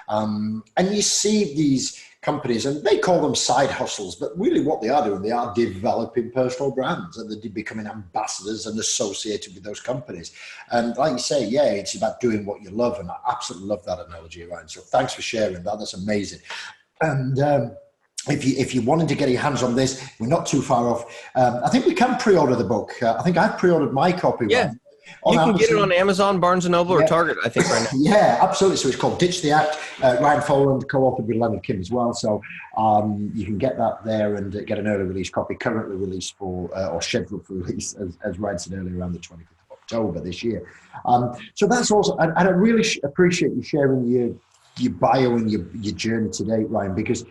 And you see these companies, and they call them side hustles, but really what they are doing, they are developing personal brands, and they're becoming ambassadors and associated with those companies. And like you say, it's about doing what you love, and I absolutely love that analogy, Ryan. So thanks for sharing that. That's amazing. And if you wanted to get your hands on this, we're not too far off. I think we can pre-order the book. I think I've pre-ordered my copy. Yeah. Ryan. You can get it on Amazon, Barnes & Noble, or Target, I think, right now. Yeah, absolutely. So it's called Ditch the Act. Ryan Foland, co-authored with Leonard Kim as well. So you can get that there and get an early release copy, currently released or scheduled for release, as Ryan said earlier, around the 25th of October this year. So that's awesome. And I really appreciate you sharing your bio and your journey today, Ryan, because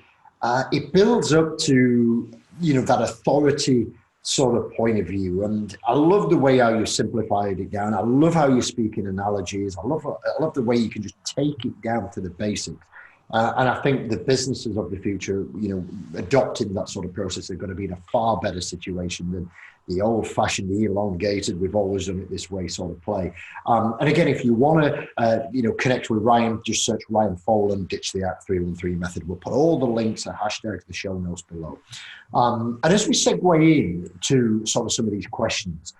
it builds up to, that authority sort of point of view. And I love the way how you simplified it down. I love how you speak in analogies. I love the way you can just take it down to the basics. And I think the businesses of the future, adopting that sort of process are going to be in a far better situation than the old-fashioned, the elongated, we've always done it this way sort of play. And again, if you want to, connect with Ryan, just search Ryan Foland, Ditch the Act 313 method. We'll put all the links and hashtags to the show notes below. And as we segue in to sort of some of these questions,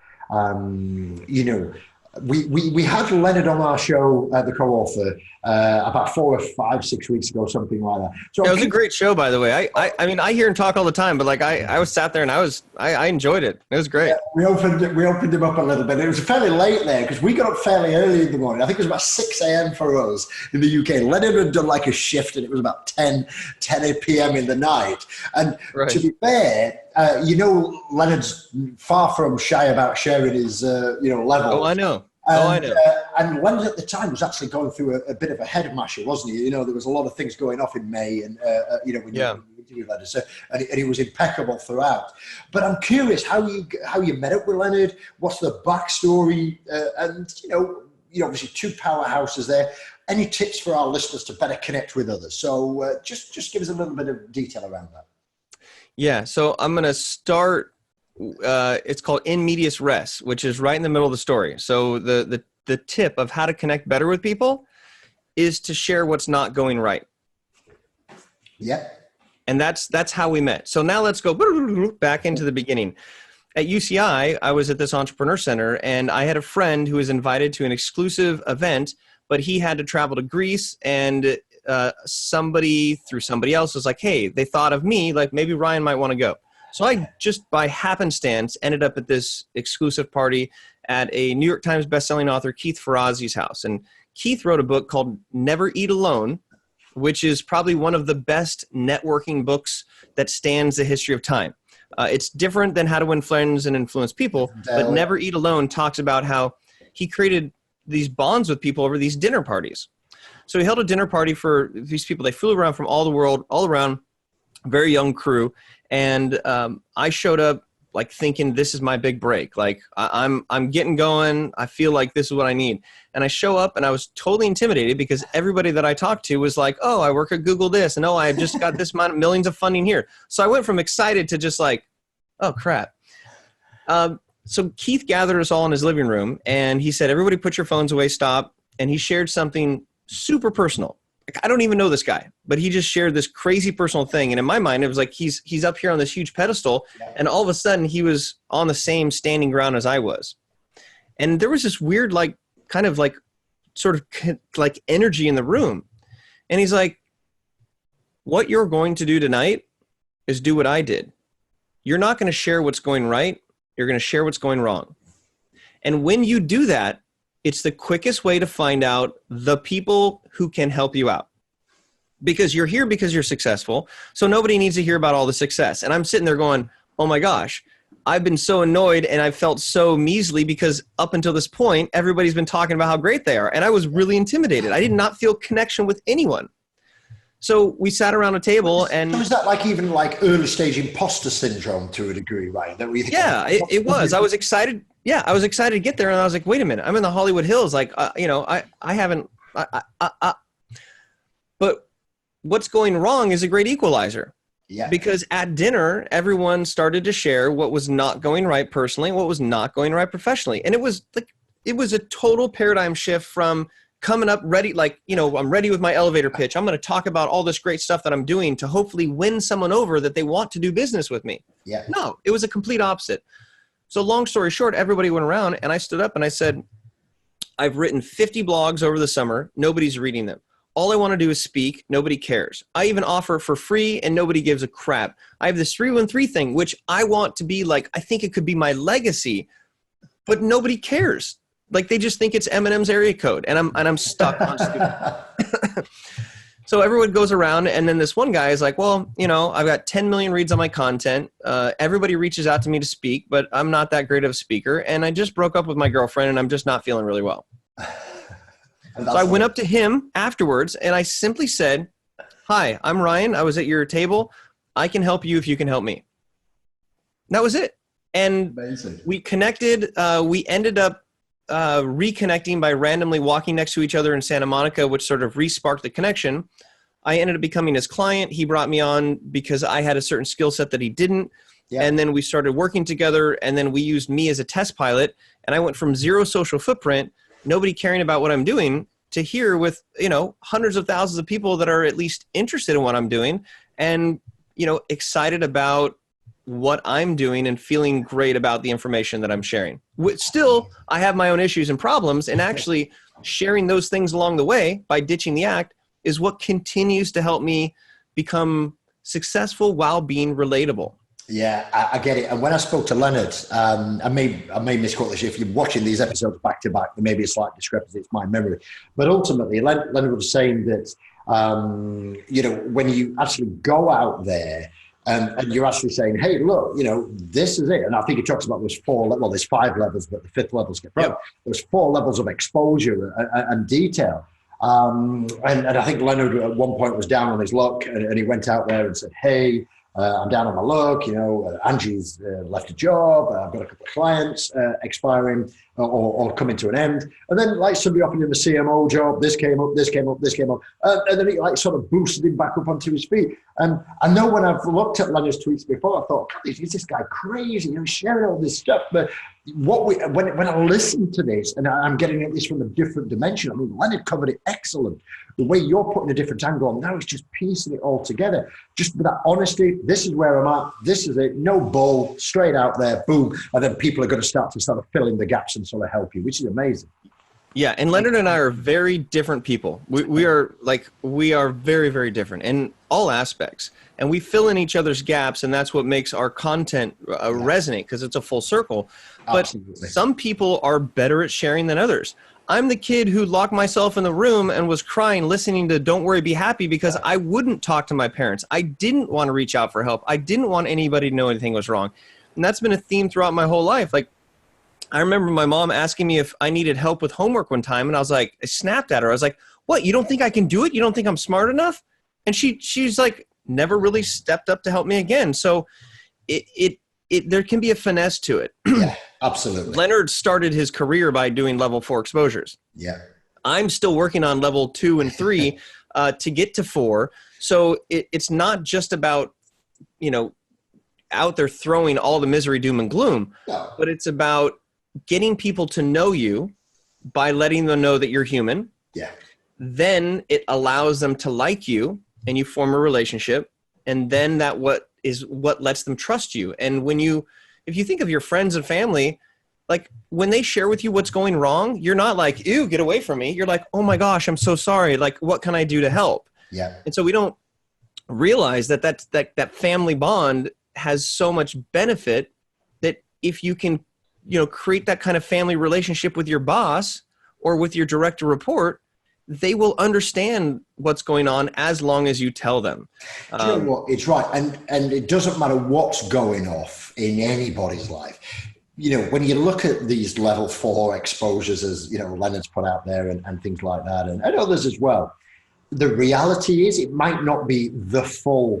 we had Leonard on our show, the co-author, about 4 or 5, 6 weeks ago, something like that. So it was a great show, by the way. I mean, I hear him talk all the time, but like I was sat there and I enjoyed it. It was great. Yeah, we opened him up a little bit. It was fairly late there because we got up fairly early in the morning. I think it was about 6 a.m. for us in the UK. Leonard had done like a shift, and it was about 10 p.m. in the night. And to be fair, Leonard's far from shy about sharing his, level. Oh, I know. And Leonard at the time was actually going through a bit of a head masher, wasn't he? There was a lot of things going off in May, and when you interview Leonard. So, and he was impeccable throughout. But I'm curious how you met up with Leonard. What's the backstory? And obviously two powerhouses there. Any tips for our listeners to better connect with others? So just give us a little bit of detail around that. Yeah. So I'm going to start. It's called in medias res, which is right in the middle of the story. So the tip of how to connect better with people is to share what's not going right. Yeah. And that's how we met. So now let's go back into the beginning. At UCI, I was at this entrepreneur center, and I had a friend who was invited to an exclusive event, but he had to travel to Greece, and somebody through somebody else was like, hey, they thought of me, like maybe Ryan might want to go. So I just by happenstance ended up at this exclusive party at a New York Times bestselling author, Keith Ferrazzi's house. And Keith wrote a book called Never Eat Alone, which is probably one of the best networking books that stands the history of time. It's different than How to Win Friends and Influence People, but Never Eat Alone talks about how he created these bonds with people over these dinner parties. So he held a dinner party for these people. They flew around from all the world, all around, very young crew. And I showed up like thinking this is my big break. Like I'm getting going. I feel like this is what I need. And I show up and I was totally intimidated because everybody that I talked to was like, oh, I work at Google this. And oh, I just got this amount of millions of funding here. So I went from excited to just like, oh crap. So Keith gathered us all in his living room and he said, everybody put your phones away, stop. And he shared something super personal. Like, I don't even know this guy, but he just shared this crazy personal thing. And in my mind, it was like, he's up here on this huge pedestal. And all of a sudden he was on the same standing ground as I was. And there was this weird, like, kind of like, sort of like energy in the room. And he's like, what you're going to do tonight is do what I did. You're not going to share what's going right. You're going to share what's going wrong. And when you do that, it's the quickest way to find out the people who can help you out. Because you're here because you're successful. So nobody needs to hear about all the success. And I'm sitting there going, oh my gosh, I've been so annoyed and I felt so measly because up until this point, everybody's been talking about how great they are. And I was really intimidated. I did not feel connection with anyone. So we sat around a table and... So was that like even like early stage imposter syndrome to a degree, right? That we think it was. I was excited. Yeah, I was excited to get there. And I was like, wait a minute, I'm in the Hollywood Hills. Like, I haven't... But what's going wrong is a great equalizer. Yeah. Because at dinner, everyone started to share what was not going right personally, what was not going right professionally. And it was a total paradigm shift from coming up ready, like, I'm ready with my elevator pitch. I'm going to talk about all this great stuff that I'm doing to hopefully win someone over that they want to do business with me. Yeah. No, it was a complete opposite. So long story short, everybody went around and I stood up and I said, I've written 50 blogs over the summer. Nobody's reading them. All I want to do is speak. Nobody cares. I even offer for free and nobody gives a crap. I have this 313 thing, which I want to be like, I think it could be my legacy, but nobody cares. Like they just think it's Eminem's area code and I'm stuck on stupid. So everyone goes around and then this one guy is like, well, I've got 10 million reads on my content. Everybody reaches out to me to speak, but I'm not that great of a speaker. And I just broke up with my girlfriend and I'm just not feeling really well. So I went up to him afterwards and I simply said, hi, I'm Ryan. I was at your table. I can help you if you can help me. That was it. And amazing. We connected. We ended up reconnecting by randomly walking next to each other in Santa Monica, which sort of re-sparked the connection. I ended up becoming his client. He brought me on because I had a certain skill set that he didn't. Yeah. And then we started working together and then we used me as a test pilot. And I went from zero social footprint, nobody caring about what I'm doing, to here with, hundreds of thousands of people that are at least interested in what I'm doing and, excited about what I'm doing and feeling great about the information that I'm sharing. Still, I have my own issues and problems, and actually sharing those things along the way by ditching the act is what continues to help me become successful while being relatable. Yeah, I get it. And when I spoke to Leonard, I may misquote this. If you're watching these episodes back to back, there may be a slight discrepancy. It's my memory. But ultimately, Leonard was saying that, when you actually go out there and you're actually saying, hey, look, this is it. And I think he talks about there's there's 5 levels, but the 5th level's get broken. Yep. There's 4 levels of exposure and detail. And I think Leonard at one point was down on his luck, and he went out there and said, hey, I'm down on my luck, Angie's left a job, I've got a couple of clients expiring or coming to an end. And then like somebody offered him a CMO job, this came up. And then it like sort of boosted him back up onto his feet. And I know when I've looked at Leonard's tweets before, I thought, God, is this guy crazy? Sharing all this stuff. But when I listen to this, and I'm getting at this from a different dimension, I mean, Leonard covered it excellent. The way you're putting a different angle on, now he's just piecing it all together. Just with that honesty, this is where I'm at, this is it, no bull, straight out there, boom. And then people are going to start to sort of fill in the gaps and sort of help you, which is amazing. Yeah, and Leonard and I are very different people. We are very, very different in all aspects. And we fill in each other's gaps, and that's what makes our content resonate, because it's a full circle. But Absolutely. Some people are better at sharing than others. I'm the kid who locked myself in the room and was crying listening to Don't Worry, Be Happy, because I wouldn't talk to my parents. I didn't want to reach out for help. I didn't want anybody to know anything was wrong. And that's been a theme throughout my whole life. Like, I remember my mom asking me if I needed help with homework one time, and I snapped at her. I was like, what, you don't think I can do it? You don't think I'm smart enough? And she's like, never really stepped up to help me again. So there can be a finesse to it. Yeah, absolutely. Leonard started his career by doing level 4 exposures. Yeah. I'm still working on level 2 and 3 to get to 4. So it's not just about, out there throwing all the misery, doom, and gloom, but it's about getting people to know you by letting them know that you're human. Yeah. Then it allows them to like you, and you form a relationship. And then what lets them trust you. And if you think of your friends and family, like when they share with you what's going wrong, you're not like, ew, get away from me. You're like, oh my gosh, I'm so sorry. Like, what can I do to help? Yeah. And so we don't realize that family bond has so much benefit that if you can, create that kind of family relationship with your boss or with your direct report, they will understand what's going on as long as you tell them. Do you know what? It's right. And it doesn't matter what's going off in anybody's life. When you look at these level 4 exposures, as, Leonard's put out there and things like that, and others as well, the reality is it might not be the full,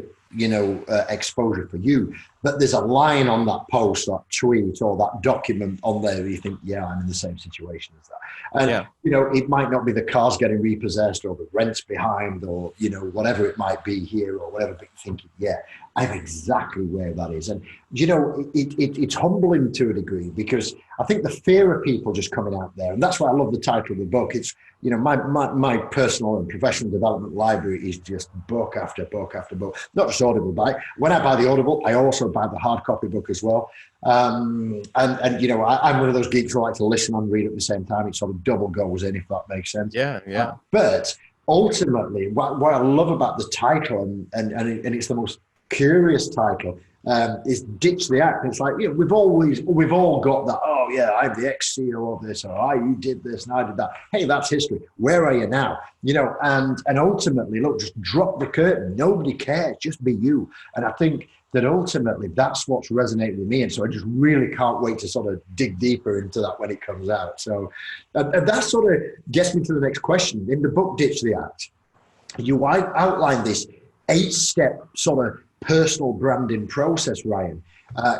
exposure for you, but there's a line on that post, that tweet, or that document on there where you think, yeah, I'm in the same situation as that. And, it might not be the car's getting repossessed or the rent's behind or, whatever it might be here or whatever, but you're thinking, yeah, I'm exactly where that is. And, it's humbling to a degree, because I think the fear of people just coming out there, and that's why I love the title of the book. It's, my personal and professional development library is just book after book after book, not just Audible. When I buy the Audible, I also buy the hard copy book as well. I'm one of those geeks who like to listen and read at the same time. It sort of double goes in, if that makes sense. Yeah. But ultimately, what I love about the title, and it's the most curious title, is Ditch the Act. It's like, we've all got that, oh yeah, I'm the ex-CEO of this, or you did this and I did that. Hey, that's history. Where are you now? And ultimately, look, just drop the curtain. Nobody cares. Just be you. And I think that ultimately that's what's resonated with me. And so I just really can't wait to sort of dig deeper into that when it comes out. So and that sort of gets me to the next question. In the book, Ditch the Act, you outline this 8-step sort of personal branding process, Ryan.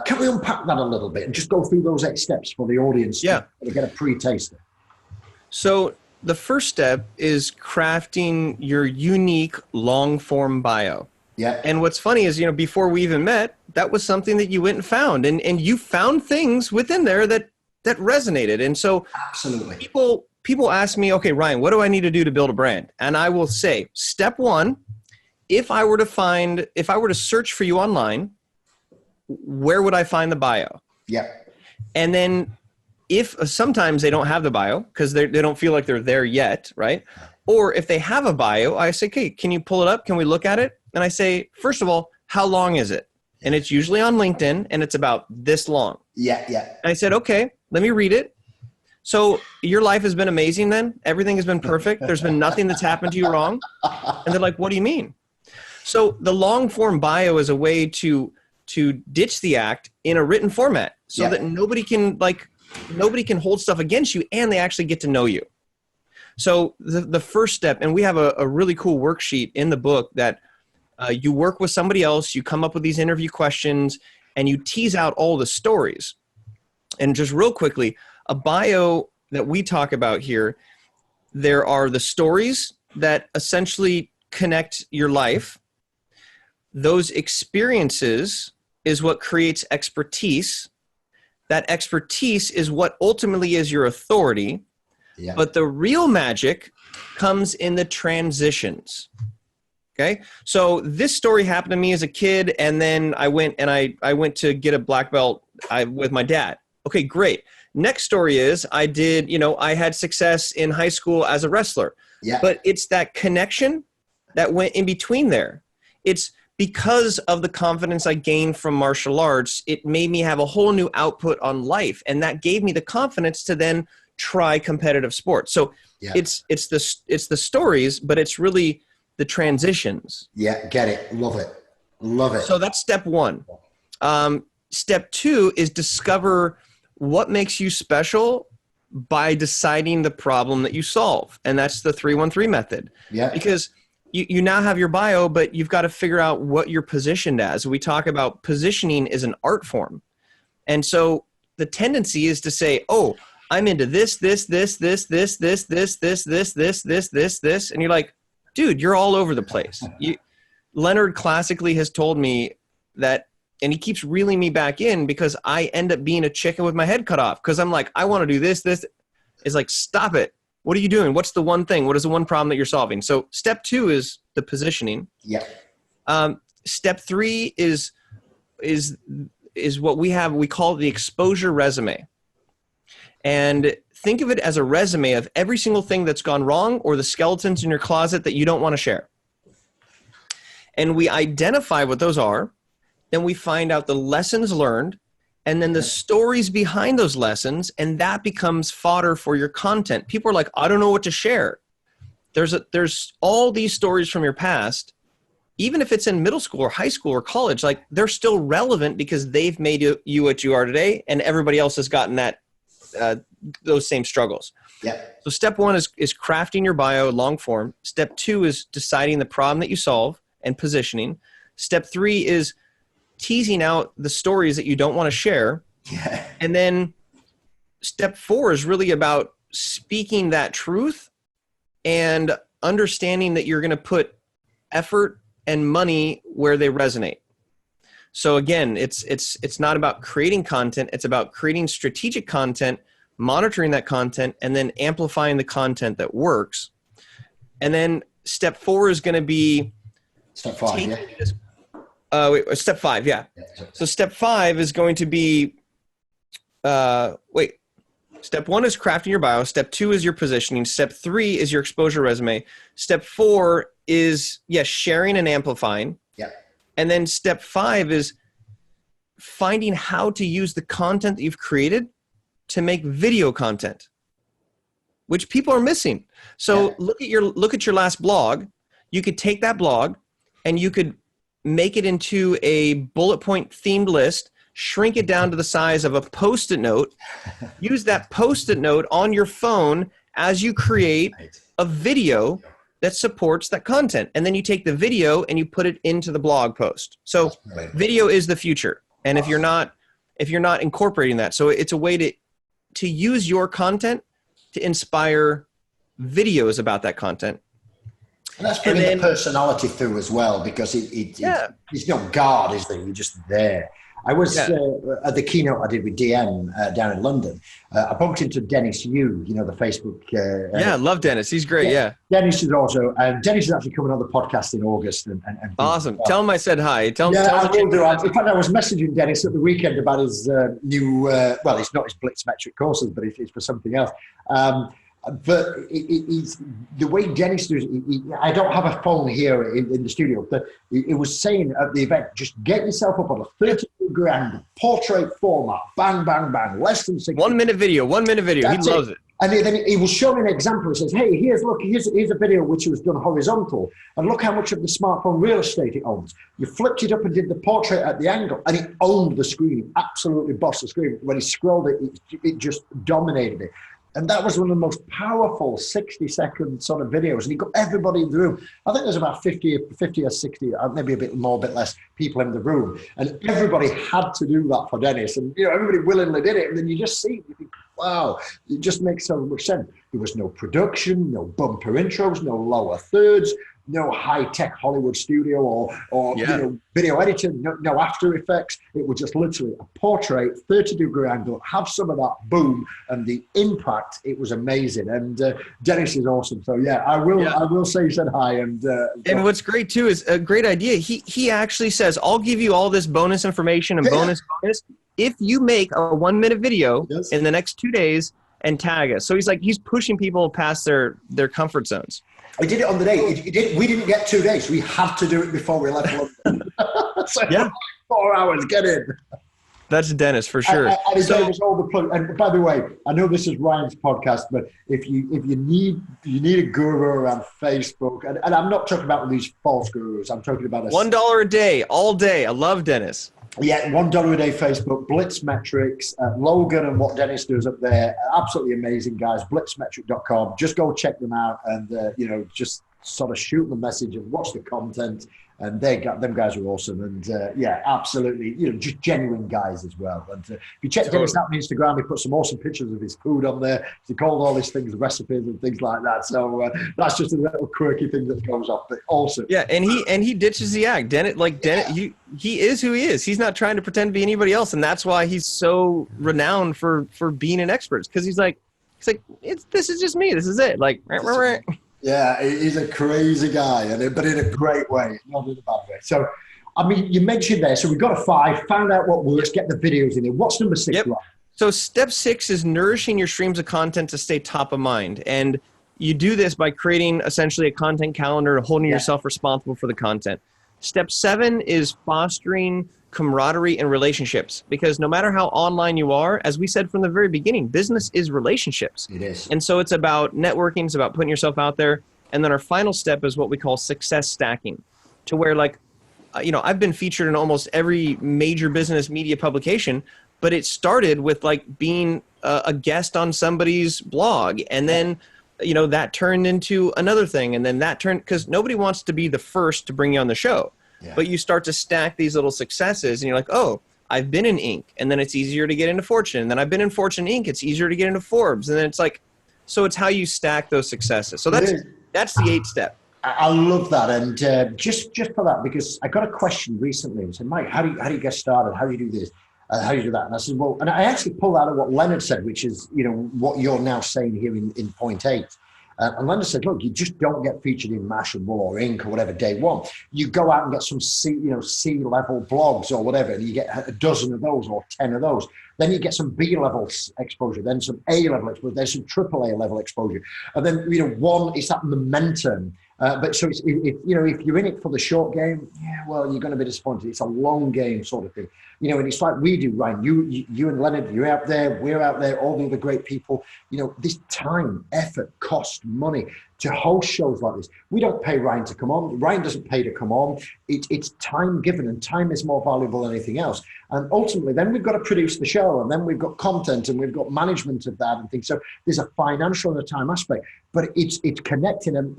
Can we unpack that a little bit and just go through those 8 steps for the audience to get a pre-taster? So the first step is crafting your unique long-form bio. Yeah. And what's funny is, before we even met, that was something that you went and found. And you found things within there that resonated. And so absolutely, people ask me, okay, Ryan, what do I need to do to build a brand? And I will say, step 1, if I were to search for you online, where would I find the bio? Yeah. And then if sometimes they don't have the bio because they don't feel like they're there yet, right? Or if they have a bio, I say, okay, can you pull it up? Can we look at it? And I say, first of all, how long is it? And it's usually on LinkedIn and it's about this long. Yeah. And I said, okay, let me read it. So your life has been amazing then? Everything has been perfect? There's been nothing that's happened to you wrong? And they're like, what do you mean? So the long form bio is a way to ditch the act in a written format so that nobody can hold stuff against you and they actually get to know you. So the first step, and we have a really cool worksheet in the book that you work with somebody else, you come up with these interview questions, and you tease out all the stories. And just real quickly, a bio that we talk about here, there are the stories that essentially connect your life. Those experiences is what creates expertise. That expertise is what ultimately is your authority. Yeah. But the real magic comes in the transitions. Okay. So this story happened to me as a kid, and then I went to get a black belt with my dad. Okay, great. Next story is I had success in high school as a wrestler. Yeah. But it's that connection that went in between there. It's because of the confidence I gained from martial arts, it made me have a whole new output on life. And that gave me the confidence to then try competitive sports. So it's the stories, but it's really the transitions. Yeah, get it. Love it. Love it. So that's step one. Step two is discover what makes you special by deciding the problem that you solve. And that's the 3-1-3 method. Yeah. Because you now have your bio, but you've got to figure out what you're positioned as. We talk about positioning is an art form. And so the tendency is to say, oh, I'm into this. And you're like, dude, you're all over the place. Leonard classically has told me that, and he keeps reeling me back in because I end up being a chicken with my head cut off. Because I'm like, I want to do this. It's like, stop it. What are you doing? What's the one thing? What is the one problem that you're solving? So step two is the positioning. Yeah. Step three is what we call the exposure resume. And think of it as a resume of every single thing that's gone wrong or the skeletons in your closet that you don't want to share. And we identify what those are. Then we find out the lessons learned and then the stories behind those lessons, and that becomes fodder for your content. People are like, I don't know what to share. There's all these stories from your past, even if it's in middle school or high school or college, like they're still relevant because they've made you what you are today, and everybody else has gotten that those same struggles. Yeah. So step one is crafting your bio long form. Step two is deciding the problem that you solve and positioning. Step three is teasing out the stories that you don't want to share. Yeah. And then step four is really about speaking that truth and understanding that you're going to put effort and money where they resonate. So again, it's not about creating content. It's about creating strategic content, monitoring that content, and then amplifying the content that works. And then step four is going to be step five. Yeah. Step five, yeah. So step five is going to be, step one is crafting your bio. Step two is your positioning. Step three is your exposure resume. Step four is, sharing and amplifying. Yeah. And then step five is finding how to use the content that you've created to make video content, which people are missing. So look at your last blog. You could take that blog and you could make it into a bullet point themed list, shrink it down to the size of a Post-it note, use that Post-it note on your phone as you create a video that supports that content. And then you take the video and you put it into the blog post. So video is the future. And if you're not incorporating that, so it's a way to use your content to inspire videos about that content. And that's bringing the personality through as well, because it's no guard, is there? You're just there. I was at the keynote I did with DM down in London. I bumped into Dennis Yu, the Facebook. I love Dennis. He's great. Yeah. Dennis is also, Dennis is actually coming on the podcast in August. And awesome. Tell him I said hi. Tell him. I will do. In fact, I was messaging Dennis at the weekend about his new, it's not his Blitz metric courses, but it's for something else. But it's the way Dennis does it. I don't have a phone here in the studio, but it was saying at the event, just get yourself up on a 32-grand portrait format, bang, bang, bang, less than 6 1 minute video. That's he loves it. And then he was showing an example. He says, hey, here's a video which was done horizontal, and look how much of the smartphone real estate it owns. You flipped it up and did the portrait at the angle, and it owned the screen. It absolutely bossed the screen. When he scrolled it, it just dominated it. And that was one of the most powerful 60-second sort of videos. And he got everybody in the room. I think there's about 50 or 60, maybe a bit more, a bit less people in the room. And everybody had to do that for Dennis. And, everybody willingly did it. And then you just see, you think, wow, it just makes so much sense. There was no production, no bumper intros, no lower thirds, no high-tech Hollywood studio or video editing, no After Effects. It was just literally a portrait, 30-degree angle, have some of that, boom, and the impact, it was amazing. And Dennis is awesome. So, I will say he said hi. And what's great, too, is a great idea. He actually says, I'll give you all this bonus information and bonus if you make a 1-minute video in the next 2 days and tag us. So he's pushing people past their comfort zones. I did it on the day. We didn't get 2 days. We had to do it before we left London. So 4 hours, get in. That's Dennis for sure. And he gave us all the plug. And by the way, I know this is Ryan's podcast, but if you need a guru around Facebook, and I'm not talking about these false gurus. I'm talking about $1 a day, all day. I love Dennis. Yeah, $1 a day Facebook, Blitz Metrics, Logan and what Dennis does up there, absolutely amazing guys. Blitzmetric.com. Just go check them out and just sort of shoot them a message and watch the content. And them guys are awesome. And absolutely, just genuine guys as well. And if you check Dennis out on Instagram, he put some awesome pictures of his food on there. He called all these things recipes and things like that. So that's just a little quirky thing that goes off, but awesome. Yeah, and he ditches the act. Dennis, he is who he is. He's not trying to pretend to be anybody else, and that's why he's so renowned for being an expert. Because he's like, this is just me. This is it. Like. Yeah, he's a crazy guy, but in a great way, not in a bad way. So, I mean, you mentioned there, so we've got a 5, found out what works, get the videos in there. What's number 6? Yep. So step 6 is nourishing your streams of content to stay top of mind. And you do this by creating essentially a content calendar, holding yourself responsible for the content. Step 7 is fostering camaraderie and relationships, because no matter how online you are, as we said from the very beginning, business is relationships. It is. And so it's about networking, it's about putting yourself out there. And then our final step is what we call success stacking, to where I've been featured in almost every major business media publication, but it started with being a guest on somebody's blog. And then, that turned into another thing. And then that turned, because nobody wants to be the first to bring you on the show. Yeah. But you start to stack these little successes and you're like, oh, I've been in Inc. And then it's easier to get into Fortune. And then I've been in Fortune Inc. It's easier to get into Forbes. And then it's so it's how you stack those successes. So that's the 8th step. I love that. And just for that, because I got a question recently and said, Mike, how do you get started? How do you do this? How do you do that? And I said, well, and I actually pulled out of what Leonard said, which is, what you're now saying here in point 8. And Leonard said, look, you just don't get featured in Mashable or Inc. or whatever day one. You go out and get some C-level blogs or whatever, and you get a dozen of those or 10 of those. Then you get some B-level exposure, then some A-level exposure, then some AAA level exposure. And then, one is that momentum. But so if you're in it for the short game, you're going to be disappointed. It's a long game sort of thing. And it's like we do, Ryan. You and Leonard, you're out there, we're out there, all the other great people. This time, effort, cost, money to host shows like this. We don't pay Ryan to come on. Ryan doesn't pay to come on. It's time given, and time is more valuable than anything else. And ultimately, then we've got to produce the show, and then we've got content, and we've got management of that and things. So there's a financial and a time aspect, but it's connecting. And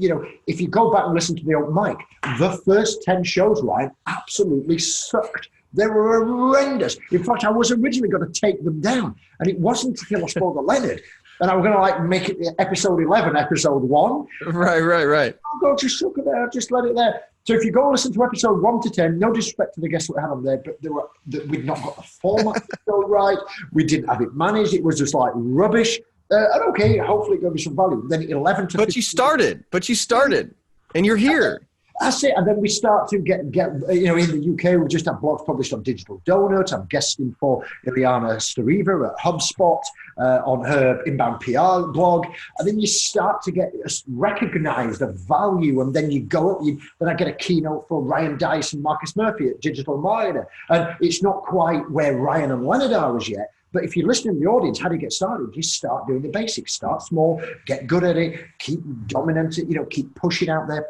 if you go back and listen to the old mic, the first 10 shows, Ryan, absolutely sucked. They were horrendous. In fact, I was originally going to take them down, and it wasn't until I spoke to Leonard, and I was going to make it episode 11, episode 1. Right. I'll go, just look at that, just let it there. So if you go listen to episode 1 to 10, no disrespect to the guests that we had on there, but we'd not got the format right. We didn't have it managed. It was just rubbish. And okay, hopefully it'll be some value. Then 11 to 15. But you started, and you're here. That's it. And then we start to get in the UK, we just have blogs published on Digital Donut. I'm guesting for Ileana Steriva at HubSpot on her inbound PR blog. And then you start to get recognized of value. And then you go up, then I get a keynote for Ryan Dice and Marcus Murphy at Digital Marketer. And it's not quite where Ryan and Leonard are as yet. But if you're listening to the audience, how do you get started? You start doing the basics. Start small, get good at it, keep dominating it, keep pushing out there.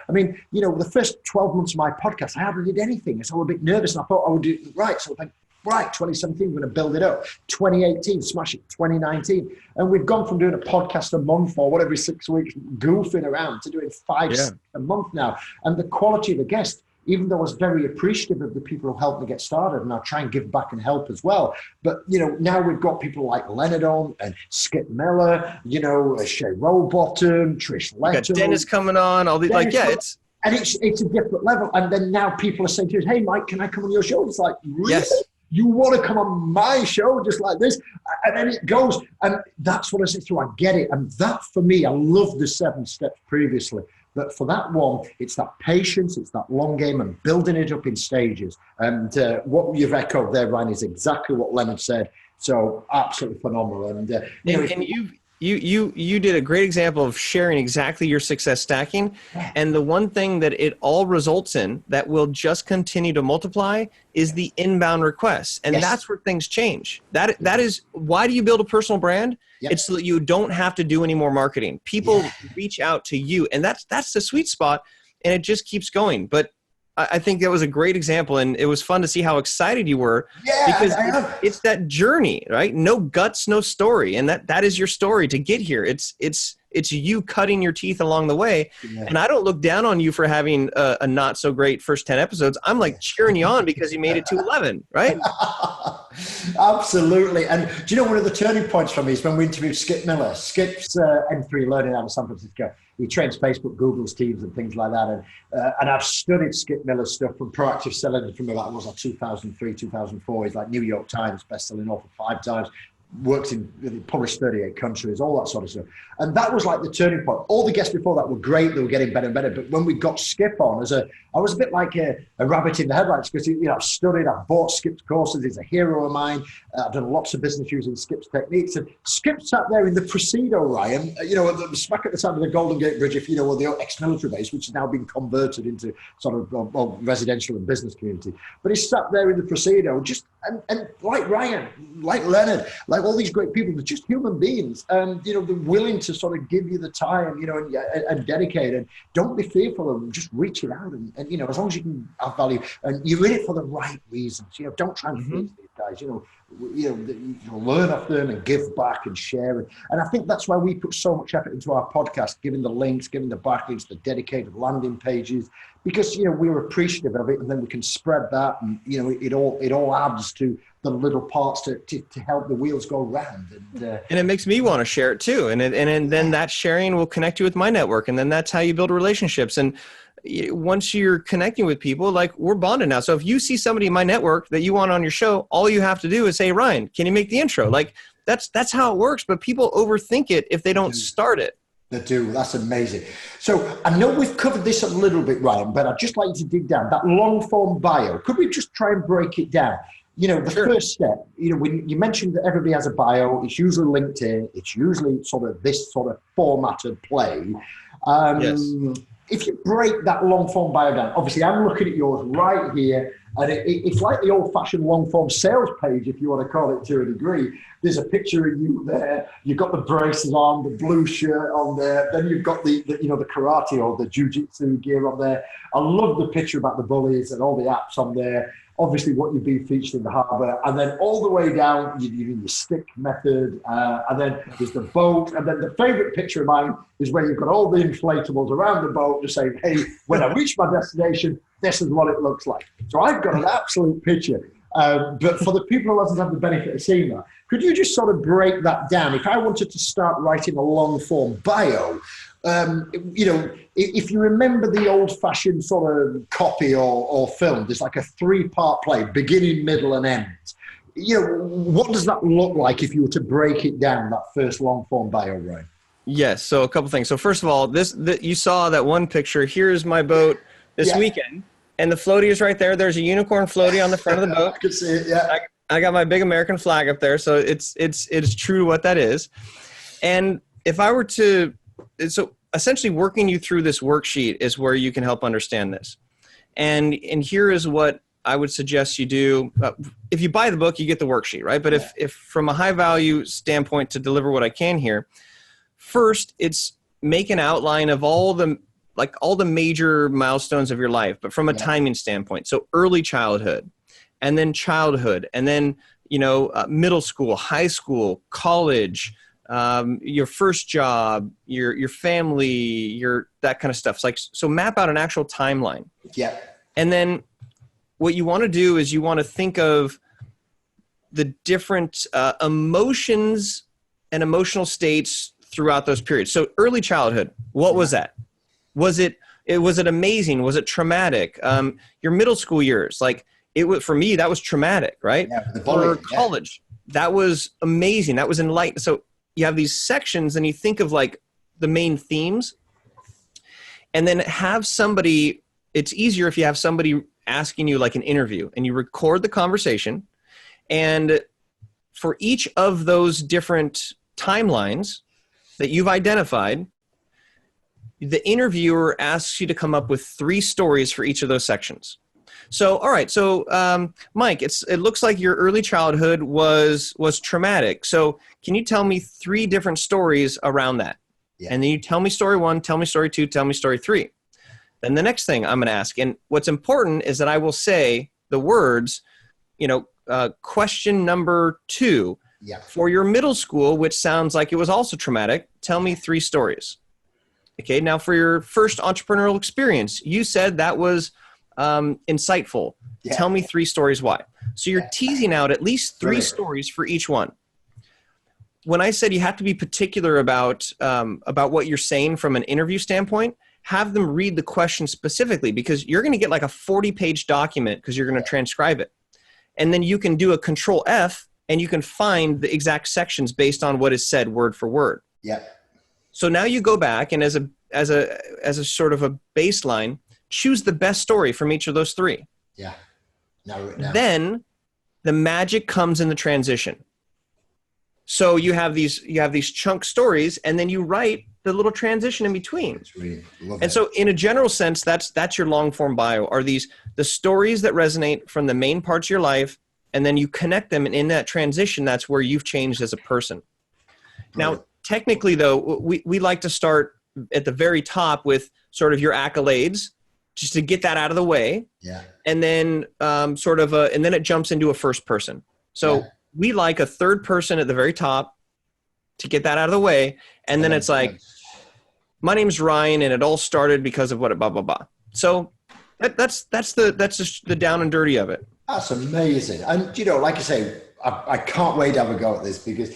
I mean, the first 12 months of my podcast, I hardly did anything. So I was a bit nervous, and I thought I would do it right. So I think, right, 2017, we're going to build it up. 2018, smash it. 2019. And we've gone from doing a podcast a month or whatever, 6 weeks, goofing around, to doing five a month now. And the quality of the guests, even though I was very appreciative of the people who helped me get started, and I'll try and give back and help as well. But, now we've got people like Leonard on and Skip Miller, Shay Rowbottom, Trish Leto. You got Dennis coming on, all these, And it's a different level. And then now people are saying to us, hey, Mike, can I come on your show? It's like, really? Yes. You want to come on my show just like this? And then it goes. And that's what I say through. I get it. And that, for me, I love the 7 steps previously. But for that one, it's that patience, it's that long game and building it up in stages. And what you've echoed there, Ryan, is exactly what Leonard said. So absolutely phenomenal. And you did a great example of sharing exactly your success stacking. And the one thing that it all results in that will just continue to multiply is the inbound requests. And that's where things change. That is, why do you build a personal brand? It's so that you don't have to do any more marketing. People reach out to you, and that's the sweet spot, and it just keeps going. But I think that was a great example, and it was fun to see how excited you were, because it's that journey, right? No guts, no story, and that is your story to get here. It's you cutting your teeth along the way, and I don't look down on you for having a not so great first 10 episodes. I'm like cheering you on because you made it to 11, right? Absolutely. And do you know, one of the turning points for me is when we interviewed Skip Miller. Skip's M3 Learning out of San Francisco. He trains Facebook, Google's teams and things like that. And I've studied Skip Miller's stuff from proactive selling from about, 2003, 2004. He's like New York Times best-selling author 5 times. Works in published 38 countries, all that sort of stuff. And that was like the turning point. All the guests before that were great. They were getting better and better. But when we got Skip on, I was a bit like a rabbit in the headlights, because, I've studied, I've bought Skip's courses. He's a hero of mine. I've done lots of business using Skip's techniques. And Skip sat there in the Presidio, Ryan, smack at the side of the Golden Gate Bridge, if you know, or the ex-military base, which has now been converted into sort of residential and business community. But he sat there in the Presidio, just, and like Ryan, like Leonard, like all these great people, they're just human beings. And, they're willing to sort of give you the time, and dedicate. And don't be fearful of them. Just reach it out. And as long as you can add value, and you're in it for the right reasons, don't try and please these guys, learn off them and give back and share. And I think that's why we put so much effort into our podcast, giving the links, giving the backlinks, the dedicated landing pages, because, we're appreciative of it, and then we can spread that. And, it all adds to the little parts to help the wheels go round. And it makes me want to share it too. And then that sharing will connect you with my network. And then that's how you build relationships. And once you're connecting with people, like, we're bonded now. So if you see somebody in my network that you want on your show, all you have to do is say, Ryan, can you make the intro? Like, that's how it works. But people overthink it if they don't start it. They do. That's amazing. So I know we've covered this a little bit, Ryan, but I'd just like to dig down. That long form bio, could we just try and break it down? First step, when you mentioned that everybody has a bio, it's usually LinkedIn. It's usually sort of this sort of formatted play. If you break that long form bio down, obviously I'm looking at yours right here, and it's like the old fashioned long form sales page, if you want to call it, to a degree. There's a picture of you there. You've got the braces on, the blue shirt on there. Then you've got the karate or the jiu-jitsu gear on there. I love the picture about the bullies and all the apps on there. Obviously what you've been featured in the harbour, and then all the way down, you do your stick method, and then there's the boat, and then the favourite picture of mine is where you've got all the inflatables around the boat, just saying, hey, when I reach my destination, this is what it looks like. So I've got an absolute picture. But for the people who doesn't have the benefit of seeing that, could you just sort of break that down? If I wanted to start writing a long form bio, if you remember the old-fashioned sort of copy or film, there's like a 3-part play, beginning, middle, and end. What does that look like if you were to break it down, that first long-form bio, Ray? Yes. So a couple things. So first of all, you saw that one picture. Here's my boat this weekend, and the floaty is right there. There's a unicorn floaty on the front of the boat. I can see it. Yeah. I got my big American flag up there, so it's true what that is. And if I were to, so essentially working you through this worksheet is where you can help understand this. And here is what I would suggest you do. If you buy the book, you get the worksheet, right? But if from a high value standpoint to deliver what I can here, first it's make an outline of all the major milestones of your life, but from a timing standpoint. So early childhood, and then childhood, and then, middle school, high school, college, your first job, your family, that kind of stuff. It's like, so map out an actual timeline. Yeah. And then what you want to do is you want to think of the different emotions and emotional states throughout those periods. So early childhood, what was that? Was it amazing? Was it traumatic? Your middle school years, like for me, that was traumatic, right? Yeah, for college, that was amazing. That was enlightening. So you have these sections and you think of like the main themes, and then have somebody, it's easier if you have somebody asking you like an interview, and you record the conversation. And for each of those different timelines that you've identified, the interviewer asks you to come up with 3 stories for each of those sections. So, all right. So, Mike, it looks like your early childhood was traumatic. So can you tell me 3 different stories around that? Yeah. And then you tell me story 1, tell me story 2, tell me story 3. Then the next thing I'm going to ask, and what's important is that I will say the words, question number 2 for your middle school, which sounds like it was also traumatic. Tell me 3 stories. Okay. Now for your first entrepreneurial experience, you said that was insightful. Yeah. Tell me 3 stories why. So you're teasing out at least 3 stories for each one. When I said you have to be particular about what you're saying from an interview standpoint, have them read the question specifically, because you're going to get like a 40-page document because you're going to transcribe it. And then you can do a Control F and you can find the exact sections based on what is said word for word. Yeah. So now you go back and as a sort of a baseline, choose the best story from each of those 3. Yeah. Then the magic comes in the transition. So you have these chunk stories, and then you write the little transition in between. And so in a general sense, that's your long form bio, are the stories that resonate from the main parts of your life, and then you connect them, and in that transition, that's where you've changed as a person. Now, technically though, we like to start at the very top with sort of your accolades, just to get that out of the way. Yeah. And then and then it jumps into a first person. So we like a third person at the very top to get that out of the way. And then it's like, my name's Ryan, and it all started because of what, blah, blah, blah. So that's just the down and dirty of it. That's amazing. And, like I say, I can't wait to have a go at this, because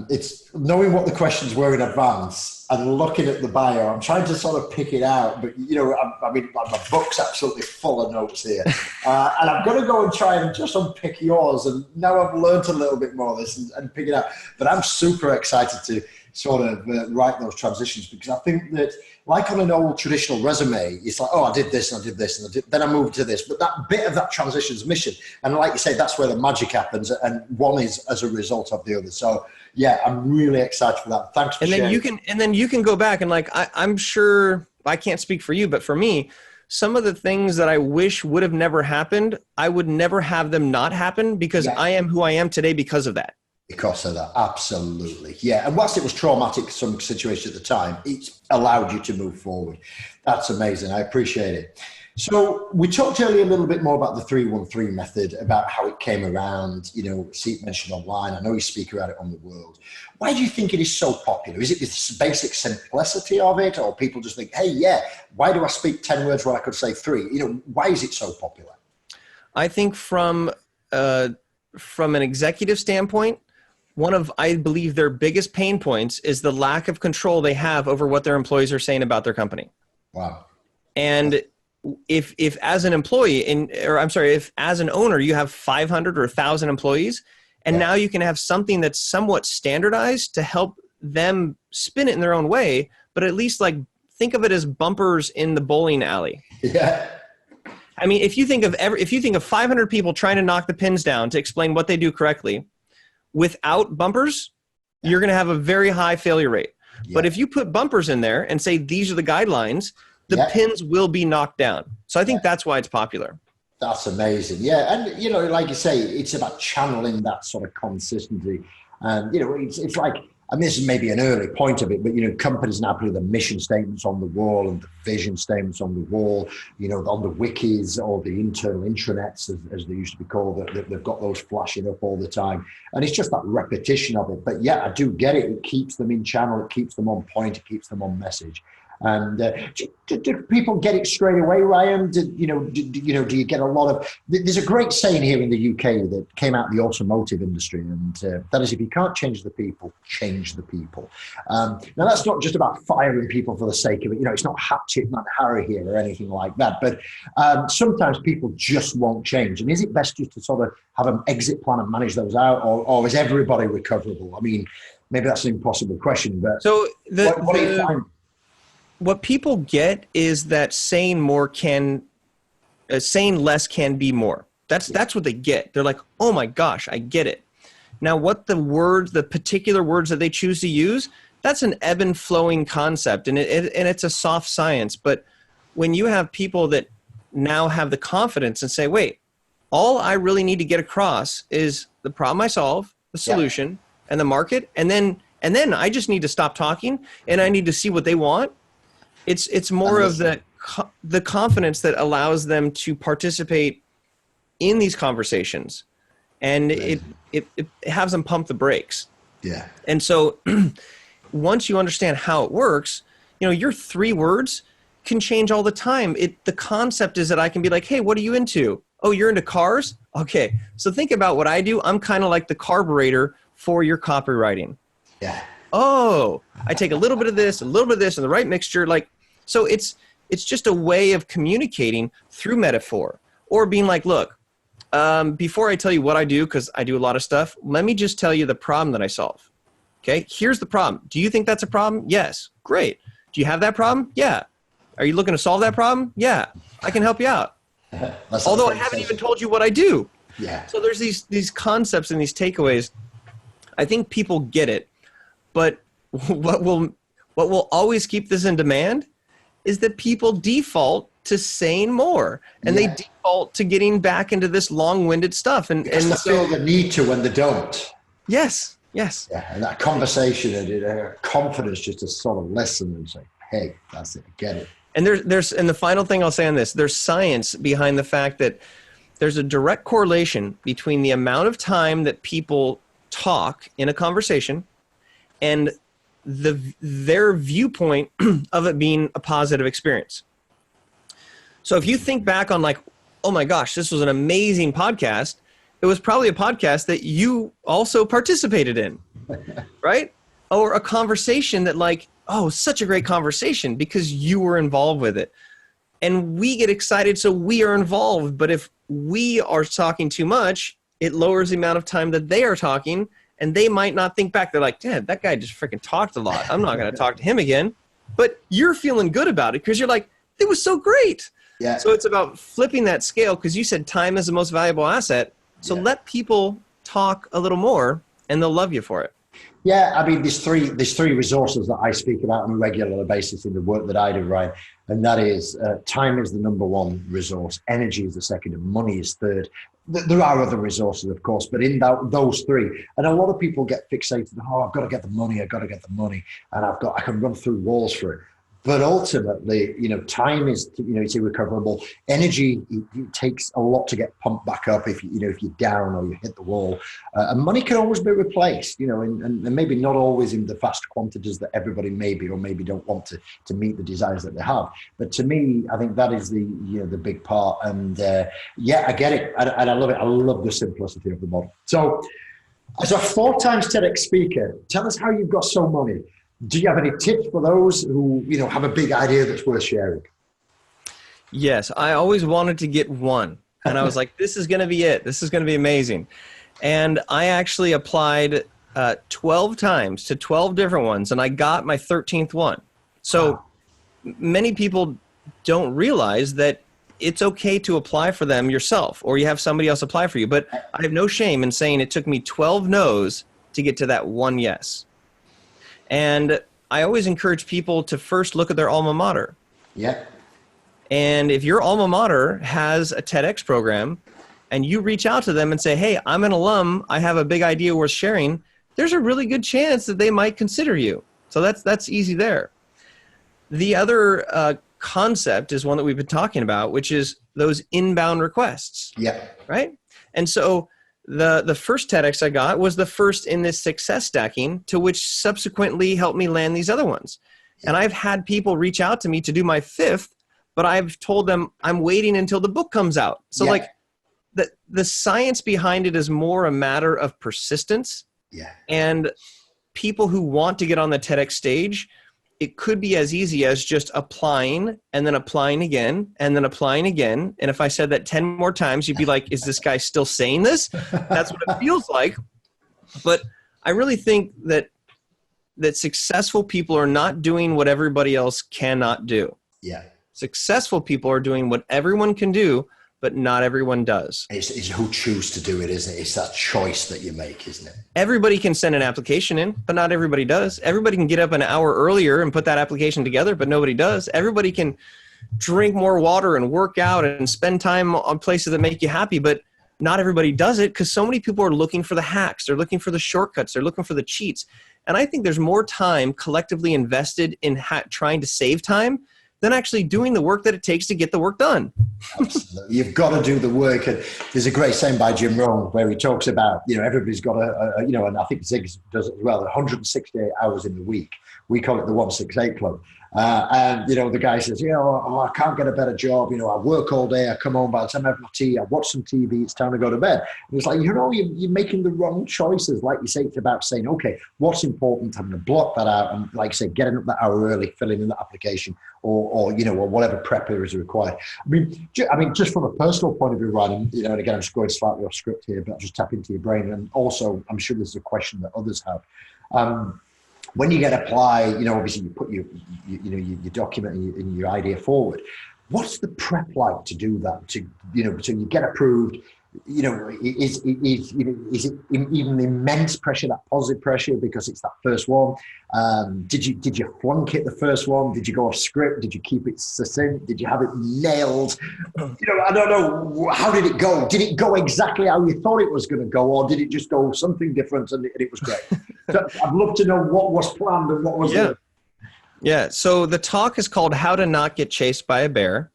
it's knowing what the questions were in advance and looking at the bio. I'm trying to sort of pick it out, but my book's absolutely full of notes here, and I'm going to go and try and just unpick yours. And now I've learned a little bit more of this and pick it out. But I'm super excited to sort of write those transitions, because I think that, like on an old traditional resume, it's like, oh, I did this and I did this, and then I moved to this. But that bit of that transition is missing. And like you say, that's where the magic happens, and one is as a result of the other. So yeah, I'm really excited for that. Thanks for sharing. And then you can go back and I'm sure, I can't speak for you, but for me, some of the things that I wish would have never happened, I would never have them not happen, because I am who I am today because of that. Because of that, absolutely. Yeah, and whilst it was traumatic, some situation at the time, it's allowed you to move forward. That's amazing. I appreciate it. So we talked earlier a little bit more about the 313 method, about how it came around, see it mentioned online. I know you speak about it on the world. Why do you think it is so popular? Is it the basic simplicity of it, or people just think, hey, why do I speak 10 words when I could say 3? Why is it so popular? I think from an executive standpoint, one of, I believe, their biggest pain points is the lack of control they have over what their employees are saying about their company. Wow. And if as an employee, if as an owner, you have 500 or 1,000 employees, and now you can have something that's somewhat standardized to help them spin it in their own way, but at least think of it as bumpers in the bowling alley. Yeah. I mean, if you think of 500 people trying to knock the pins down to explain what they do correctly, without bumpers, you're going to have a very high failure rate. Yeah. But if you put bumpers in there and say, these are the guidelines, the pins will be knocked down. So I think that's why it's popular. That's amazing. Yeah. And, like you say, it's about channeling that sort of consistency. And, it's like, and this is maybe an early point of it, but, companies now put the mission statements on the wall and the vision statements on the wall, on the wikis or the internal intranets, as they used to be called. They've got those flashing up all the time. And it's just that repetition of it. But yeah, I do get it. It keeps them in channel. It keeps them on point. It keeps them on message. And do people get it straight away, Ryan? Do you get a lot of? There's a great saying here in the UK that came out of the automotive industry, and that is, if you can't change the people, change the people. Now that's not just about firing people for the sake of it. It's not Hatchet Man Harry here or anything like that. But sometimes people just won't change. And is it best just to sort of have an exit plan and manage those out, or is everybody recoverable? I mean, maybe that's an impossible question, but so what do you find? What people get is that saying less can be more. That's what they get. They're like, oh my gosh, I get it. Now, what the particular words that they choose to use, that's an ebb and flowing concept, and it's a soft science. But when you have people that now have the confidence and say, wait, all I really need to get across is the problem I solve, the solution, and the market, and then I just need to stop talking and I need to see what they want. It's more of the confidence that allows them to participate in these conversations, and it has them pump the brakes. Yeah. And so once you understand how it works, your 3 words can change all the time. The concept is that I can be like, hey, what are you into? Oh, you're into cars? Okay. So think about what I do. I'm kind of like the carburetor for your copywriting. Yeah. Oh, I take a little bit of this, and the right mixture. So it's just a way of communicating through metaphor, or being like, look, before I tell you what I do, because I do a lot of stuff, let me just tell you the problem that I solve. Okay, here's the problem. Do you think that's a problem? Yes. Great. Do you have that problem? Yeah. Are you looking to solve that problem? Yeah. I can help you out. Although I haven't even told you what I do. Yeah. So there's these concepts and these takeaways. I think people get it, but what will always keep this in demand is that people default to saying more, and they default to getting back into this long-winded stuff. And they feel the need to when they don't. Yes. Yeah, and that conversation and confidence just to sort of listen and say, hey, that's it, get it. And there's and the final thing I'll say on this, there's science behind the fact that there's a direct correlation between the amount of time that people talk in a conversation and their viewpoint of it being a positive experience. So if you think back on like, oh my gosh, this was an amazing podcast, it was probably a podcast that you also participated in, right? Or a conversation that like, oh, such a great conversation because you were involved with it. And we get excited, so we are involved. But if we are talking too much, it lowers the amount of time that they are talking, and they might not think back. They're like, Dad, that guy just freaking talked a lot. I'm not going to talk to him again. But you're feeling good about it because you're like, it was so great. Yeah. So it's about flipping that scale, because you said time is the most valuable asset. So let people talk a little more, and they'll love you for it. Yeah, I mean, there's three resources that I speak about on a regular basis in the work that I do, right? And that is time is the number one resource, energy is the second, and money is third. There are other resources, of course, but in those three, and a lot of people get fixated. Oh, I've got to get the money, and I can run through walls for it. But ultimately, time is, it's irrecoverable. Energy, it takes a lot to get pumped back up if you're down or you hit the wall. And money can always be replaced, and maybe not always in the vast quantities that everybody maybe or maybe don't want to meet the desires that they have. But to me, I think that is the big part. And I get it, and I love it. I love the simplicity of the model. So, as a 4 times TEDx speaker, tell us how you've got so money. Do you have any tips for those who, have a big idea that's worth sharing? Yes, I always wanted to get one. And I was like, this is going to be it. This is going to be amazing. And I actually applied 12 times to 12 different ones, and I got my 13th one. So many people don't realize that it's okay to apply for them yourself, or you have somebody else apply for you. But I have no shame in saying it took me 12 no's to get to that one yes. And I always encourage people to first look at their alma mater. Yeah. And if your alma mater has a TEDx program and you reach out to them and say, hey, I'm an alum, I have a big idea worth sharing, there's a really good chance that they might consider you. So that's easy there. The other concept is one that we've been talking about, which is those inbound requests. Yeah. Right? And so the first TEDx I got was the first in this success stacking, to which subsequently helped me land these other ones. And I've had people reach out to me to do my 5th, but I've told them I'm waiting until the book comes out. So like the science behind it is more a matter of persistence. Yeah. And people who want to get on the TEDx stage, it could be as easy as just applying and then applying again and then applying again. And if I said that 10 more times, you'd be like, is this guy still saying this? That's what it feels like. But I really think that successful people are not doing what everybody else cannot do. Yeah. Successful people are doing what everyone can do, but not everyone does. It's who choose to do it, isn't it? It's that choice that you make, isn't it? Everybody can send an application in, but not everybody does. Everybody can get up an hour earlier and put that application together, but nobody does. Everybody can drink more water and work out and spend time on places that make you happy, but not everybody does it because so many people are looking for the hacks. They're looking for the shortcuts. They're looking for the cheats. And I think there's more time collectively invested in trying to save time than actually doing the work that it takes to get the work done. You've got to do the work. And there's a great saying by Jim Rohn where he talks about, everybody's got and I think Zig does it as well, 168 hours in the week. We call it the 168 Club. And the guy says, I can't get a better job. I work all day. I come home by the time I have my tea, I watch some TV. It's time to go to bed. And it's like, you're making the wrong choices. Like you say, it's about saying, okay, what's important? I'm going to block that out. And like I say, getting up that hour early, filling in that application or whatever prep is required. I mean, just from a personal point of view, Ryan, and again, I'm just going slightly off script here, but I'll just tap into your brain. And also, I'm sure this is a question that others have. When you get apply, obviously you put your document and your idea forward. What's the prep like to do that? So you get approved. Is it even immense pressure, that positive pressure, because it's that first one? Did you flunk it the first one? Did you go off script? Did you keep it succinct? Did you have it nailed? I don't know. How did it go? Did it go exactly how you thought it was going to go, or did it just go something different and it was great? So I'd love to know what was planned and what was Yeah. So the talk is called "How to Not Get Chased by a Bear,"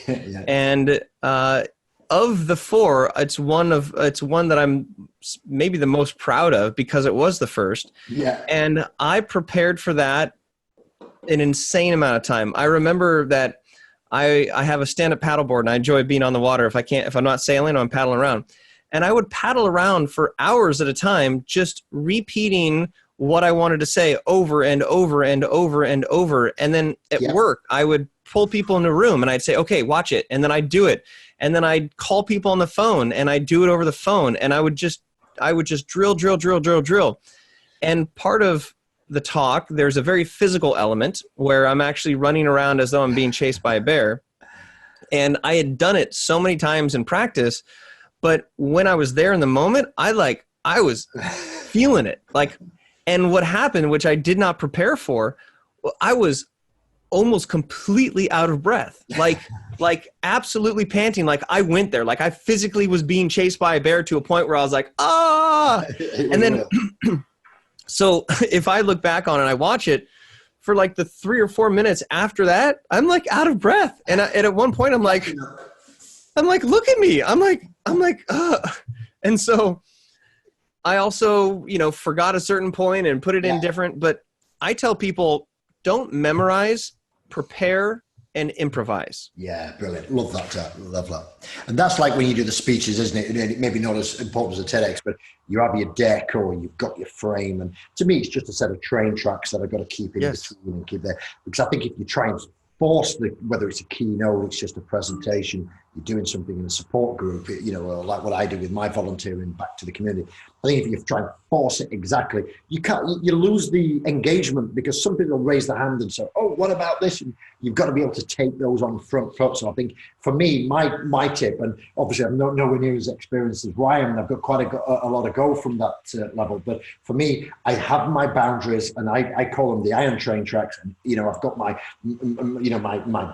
and of the 4, it's one that I'm maybe the most proud of because it was the first. Yeah. And I prepared for that an insane amount of time. I remember that I have a stand-up paddleboard and I enjoy being on the water. If I'm not sailing, I'm paddling around. And I would paddle around for hours at a time, just repeating what I wanted to say over and over and over and over. And then at work, I would pull people in a room and I'd say, okay, watch it. And then I'd do it. And then I'd call people on the phone and I'd do it over the phone. And I would just drill. And part of the talk, there's a very physical element where I'm actually running around as though I'm being chased by a bear. And I had done it so many times in practice, but when I was there in the moment, I was feeling it. And what happened, which I did not prepare for, I was almost completely out of breath, like absolutely panting. Like I went there, like I physically was being chased by a bear to a point where I was like, ah. And then, so if I look back on it, I watch it for like the 3 or 4 minutes after that, I'm like out of breath. And at one point I'm like, look at me. I'm like, and so I also, forgot a certain point and put it in different, but I tell people, don't memorize, prepare, and improvise. Yeah, brilliant. Love that. Love that. And that's like when you do the speeches, isn't it? And maybe not as important as a TEDx, but you have your deck or you've got your frame. And to me, it's just a set of train tracks that I've got to keep in between and keep there. Because I think if you try and force whether it's a keynote, it's just a presentation, you're doing something in a support group, or like what I do with my volunteering back to the community. I think if you try and force it exactly, you lose the engagement because some people will raise their hand and say, oh, what about this? And you've got to be able to take those on front foot. So I think for me, my tip, and obviously I'm nowhere near as experienced as Ryan, I've got quite a lot to go from that level. But for me, I have my boundaries and I call them the iron train tracks. And, I've got my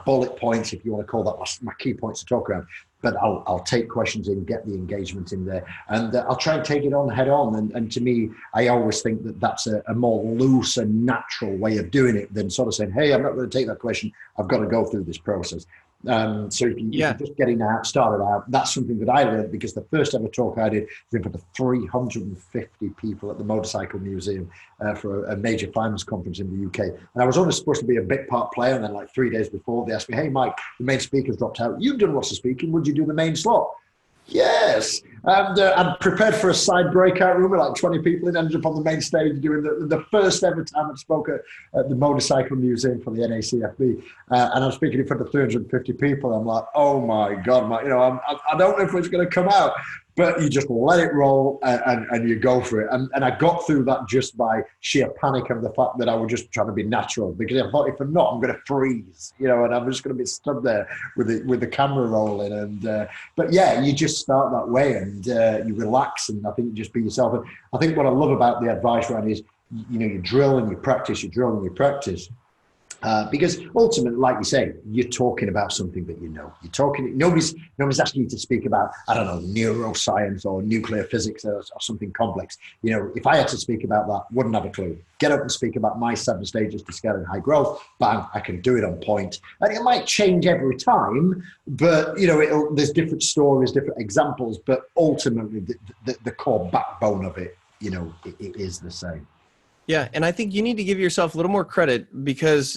bullet points, if you want to call that my key points to talk around. but I'll take questions in, get the engagement in there, and I'll try and take it on head on. And to me, I always think that that's a more loose and natural way of doing it than sort of saying, hey, I'm not going to take that question. I've got to go through this process. So if you're just getting started out, that's something that I learned, because the first ever talk I did was in front of 350 people at the Motorcycle Museum for a major finance conference in the UK. And I was only supposed to be a bit part player, and then like 3 days before, they asked me, hey, Mike, the main speaker's dropped out. You've done lots of speaking. Would you do the main slot? Yes. And I'm prepared for a side breakout room with like 20 people, and ended up on the main stage doing the first ever time I spoke at the Motorcycle Museum for the NACFB. And I'm speaking in front of 350 people. I'm like, oh my God, I don't know if it's going to come out. But you just let it roll and you go for it. And I got through that just by sheer panic of the fact that I was just trying to be natural, because I thought, if I'm not, I'm going to freeze, and I'm just going to be stood there with the camera rolling. And but yeah, you just start that way, and you relax, and I think just be yourself. And I think what I love about the advice, Ryan, is you drill and you practice, you drill and you practice. Because ultimately, like you say, you're talking about something that you know. You're talking. Nobody's asking you to speak about, I don't know, neuroscience or nuclear physics or something complex. If I had to speak about that, wouldn't have a clue. Get up and speak about my 7 stages to scale and high growth. Bang, I can do it on point. And it might change every time, but there's different stories, different examples. But ultimately, the core backbone of it, it is the same. Yeah, and I think you need to give yourself a little more credit, because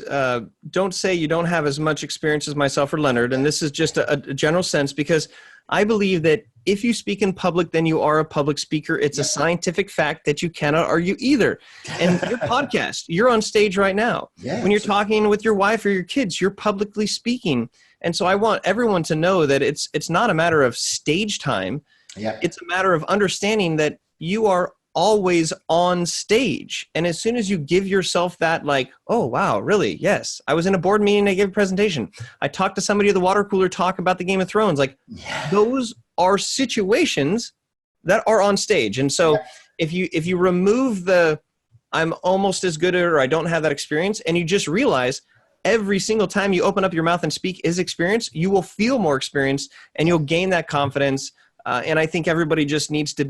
don't say you don't have as much experience as myself or Leonard, and this is just a general sense, because I believe that if you speak in public, then you are a public speaker. It's a scientific fact that you cannot argue either. And your podcast, you're on stage right now. Yeah, when you're talking with your wife or your kids, you're publicly speaking. And so I want everyone to know that it's not a matter of stage time. Yeah. It's a matter of understanding that you are always on stage. And as soon as you give yourself that, like, oh, wow, really? Yes. I was in a board meeting. I gave a presentation. I talked to somebody at the water cooler, talk about the Game of Thrones. Like, those are situations that are on stage. And so if you remove the, I'm almost as good or I don't have that experience, and you just realize every single time you open up your mouth and speak is experience, you will feel more experienced and you'll gain that confidence. And I think everybody just needs to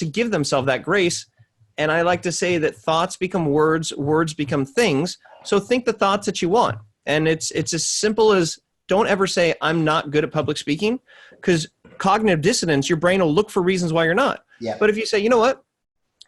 give themselves that grace. And I like to say that thoughts become words, words become things. So think the thoughts that you want. And it's as simple as, don't ever say, I'm not good at public speaking, because cognitive dissonance, your brain will look for reasons why you're not. Yeah. But if you say, you know what,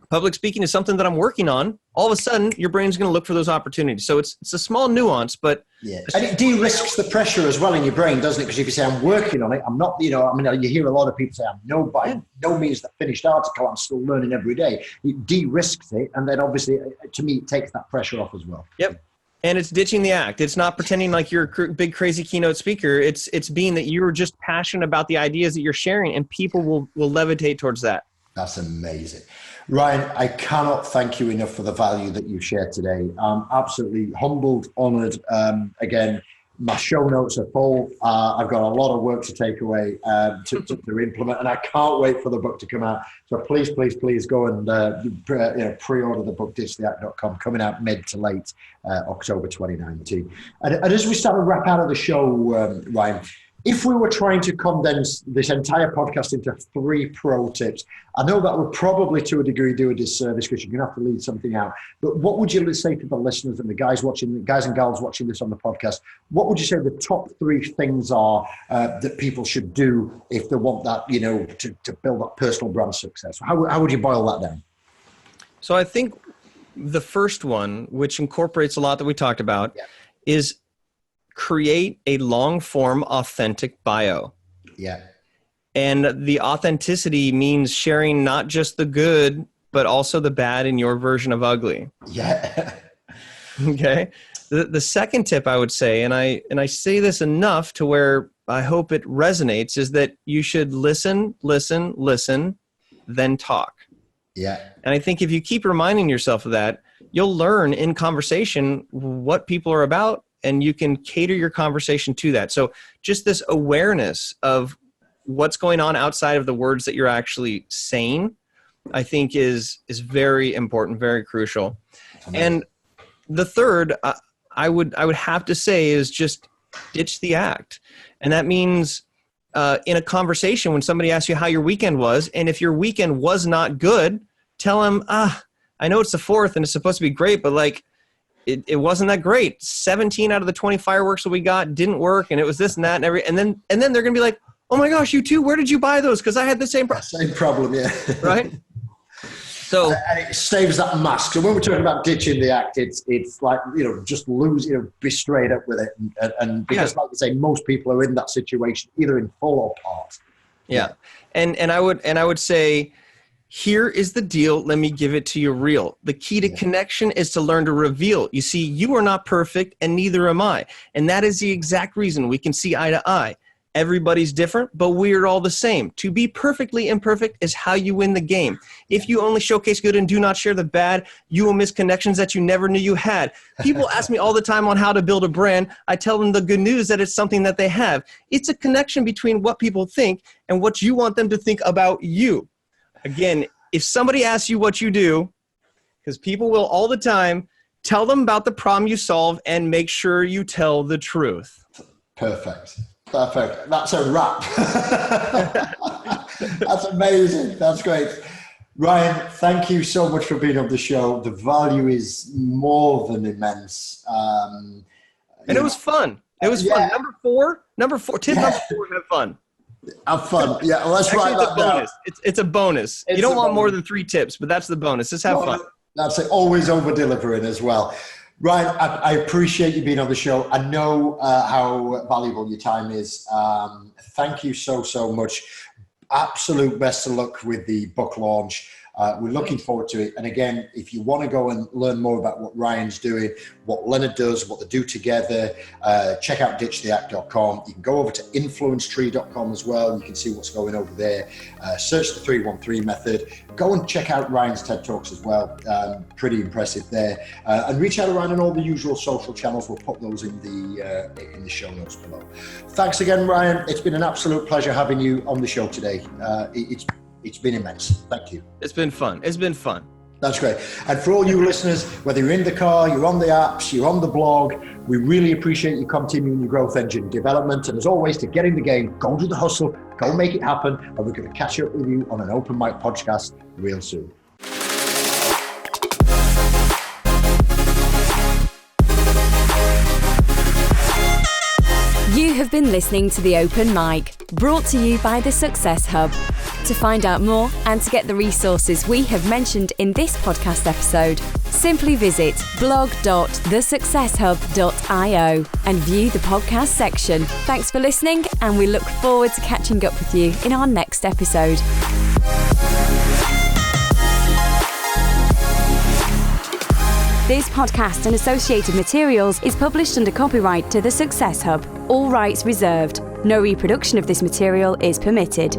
public speaking is something that I'm working on, all of a sudden your brain's going to look for those opportunities. So it's a small nuance, but and it de-risks the pressure as well in your brain, doesn't it? Because if you say I'm working on it, I'm not, you hear a lot of people say I'm by no means the finished article, I'm still learning every day. It de-risks it, and then obviously to me it takes that pressure off as well. Yep. And it's ditching the act. It's not pretending like you're a big crazy keynote speaker. It's being that you're just passionate about the ideas that you're sharing, and people will levitate towards that. That's amazing. Ryan, I cannot thank you enough for the value that you shared today. I'm absolutely humbled, honored. Again, my show notes are full. I've got a lot of work to take away to implement, and I can't wait for the book to come out. So please, please, please go and pre-order the book, ditchtheact.com, coming out mid to late October 2019. And as we start to wrap out of the show, Ryan, if we were trying to condense this entire podcast into 3 pro tips, I know that would probably to a degree do a disservice, because you're going to have to leave something out. But what would you say to the listeners and the guys and gals watching this on the podcast? What would you say the top 3 things are that people should do if they want that, to build that personal brand success? How would you boil that down? So I think the first one, which incorporates a lot that we talked about, is create a long-form authentic bio. Yeah. And the authenticity means sharing not just the good, but also the bad in your version of ugly. Yeah. Okay. The second tip I would say, and I say this enough to where I hope it resonates, is that you should listen, then talk. Yeah. And I think if you keep reminding yourself of that, you'll learn in conversation what people are about, and you can cater your conversation to that. So just this awareness of what's going on outside of the words that you're actually saying, I think is very important, very crucial. And the third, I would have to say, is just ditch the act. And that means in a conversation when somebody asks you how your weekend was, and if your weekend was not good, tell them, I know it's the 4th and it's supposed to be great, but like it wasn't that great. 17 out of the 20 fireworks that we got didn't work, and it was this and that and then they're gonna be like, oh my gosh, you too? Where did you buy those? Because I had the same problem. Same problem, yeah. Right? So, and it saves that mask. So when we're talking about ditching the act, it's like, just lose, be straight up with it. And because, like you say, most people are in that situation, either in full or part. Yeah. And I would say, here is the deal. Let me give it to you real. The key to connection is to learn to reveal. You see, you are not perfect, and neither am I. And that is the exact reason we can see eye to eye. Everybody's different, but we're all the same. To be perfectly imperfect is how you win the game. If you only showcase good and do not share the bad, you will miss connections that you never knew you had. People ask me all the time on how to build a brand. I tell them the good news that it's something that they have. It's a connection between what people think and what you want them to think about you. Again, if somebody asks you what you do, because people will all the time, tell them about the problem you solve and make sure you tell the truth. Perfect. That's a wrap. That's amazing. That's great. Ryan, thank you so much for being on the show. The value is more than immense. And it was fun. It was fun. Number four, tip number 4, have fun. Have fun. Yeah, let's write that down. It's a bonus. You don't want more than 3 tips, but that's the bonus. Just have fun. That's it. Always over-delivering as well. Ryan, I appreciate you being on the show. I know how valuable your time is. Thank you so much. Absolute best of luck with the book launch. We're looking forward to it. And again, if you want to go and learn more about what Ryan's doing, what Leonard does, what they do together, check out ditchtheact.com. You can go over to influencetree.com as well. You can see what's going over there. Search the 313 method. Go and check out Ryan's TED Talks as well. Pretty impressive there. And reach out to Ryan on all the usual social channels. We'll put those in the show notes below. Thanks again, Ryan. It's been an absolute pleasure having you on the show today. It's been immense. Thank you. It's been fun. That's great. And for all you listeners, whether you're in the car, you're on the apps, you're on the blog, we really appreciate you continuing your growth engine development. And as always, to get in the game, go do the hustle, go make it happen. And we're going to catch up with you on an open mic podcast real soon. You have been listening to The Open Mic, brought to you by The Success Hub. To find out more and to get the resources we have mentioned in this podcast episode, simply visit blog.thesuccesshub.io and view the podcast section. Thanks for listening, and we look forward to catching up with you in our next episode. This podcast and associated materials is published under copyright to The Success Hub. All rights reserved. No reproduction of this material is permitted.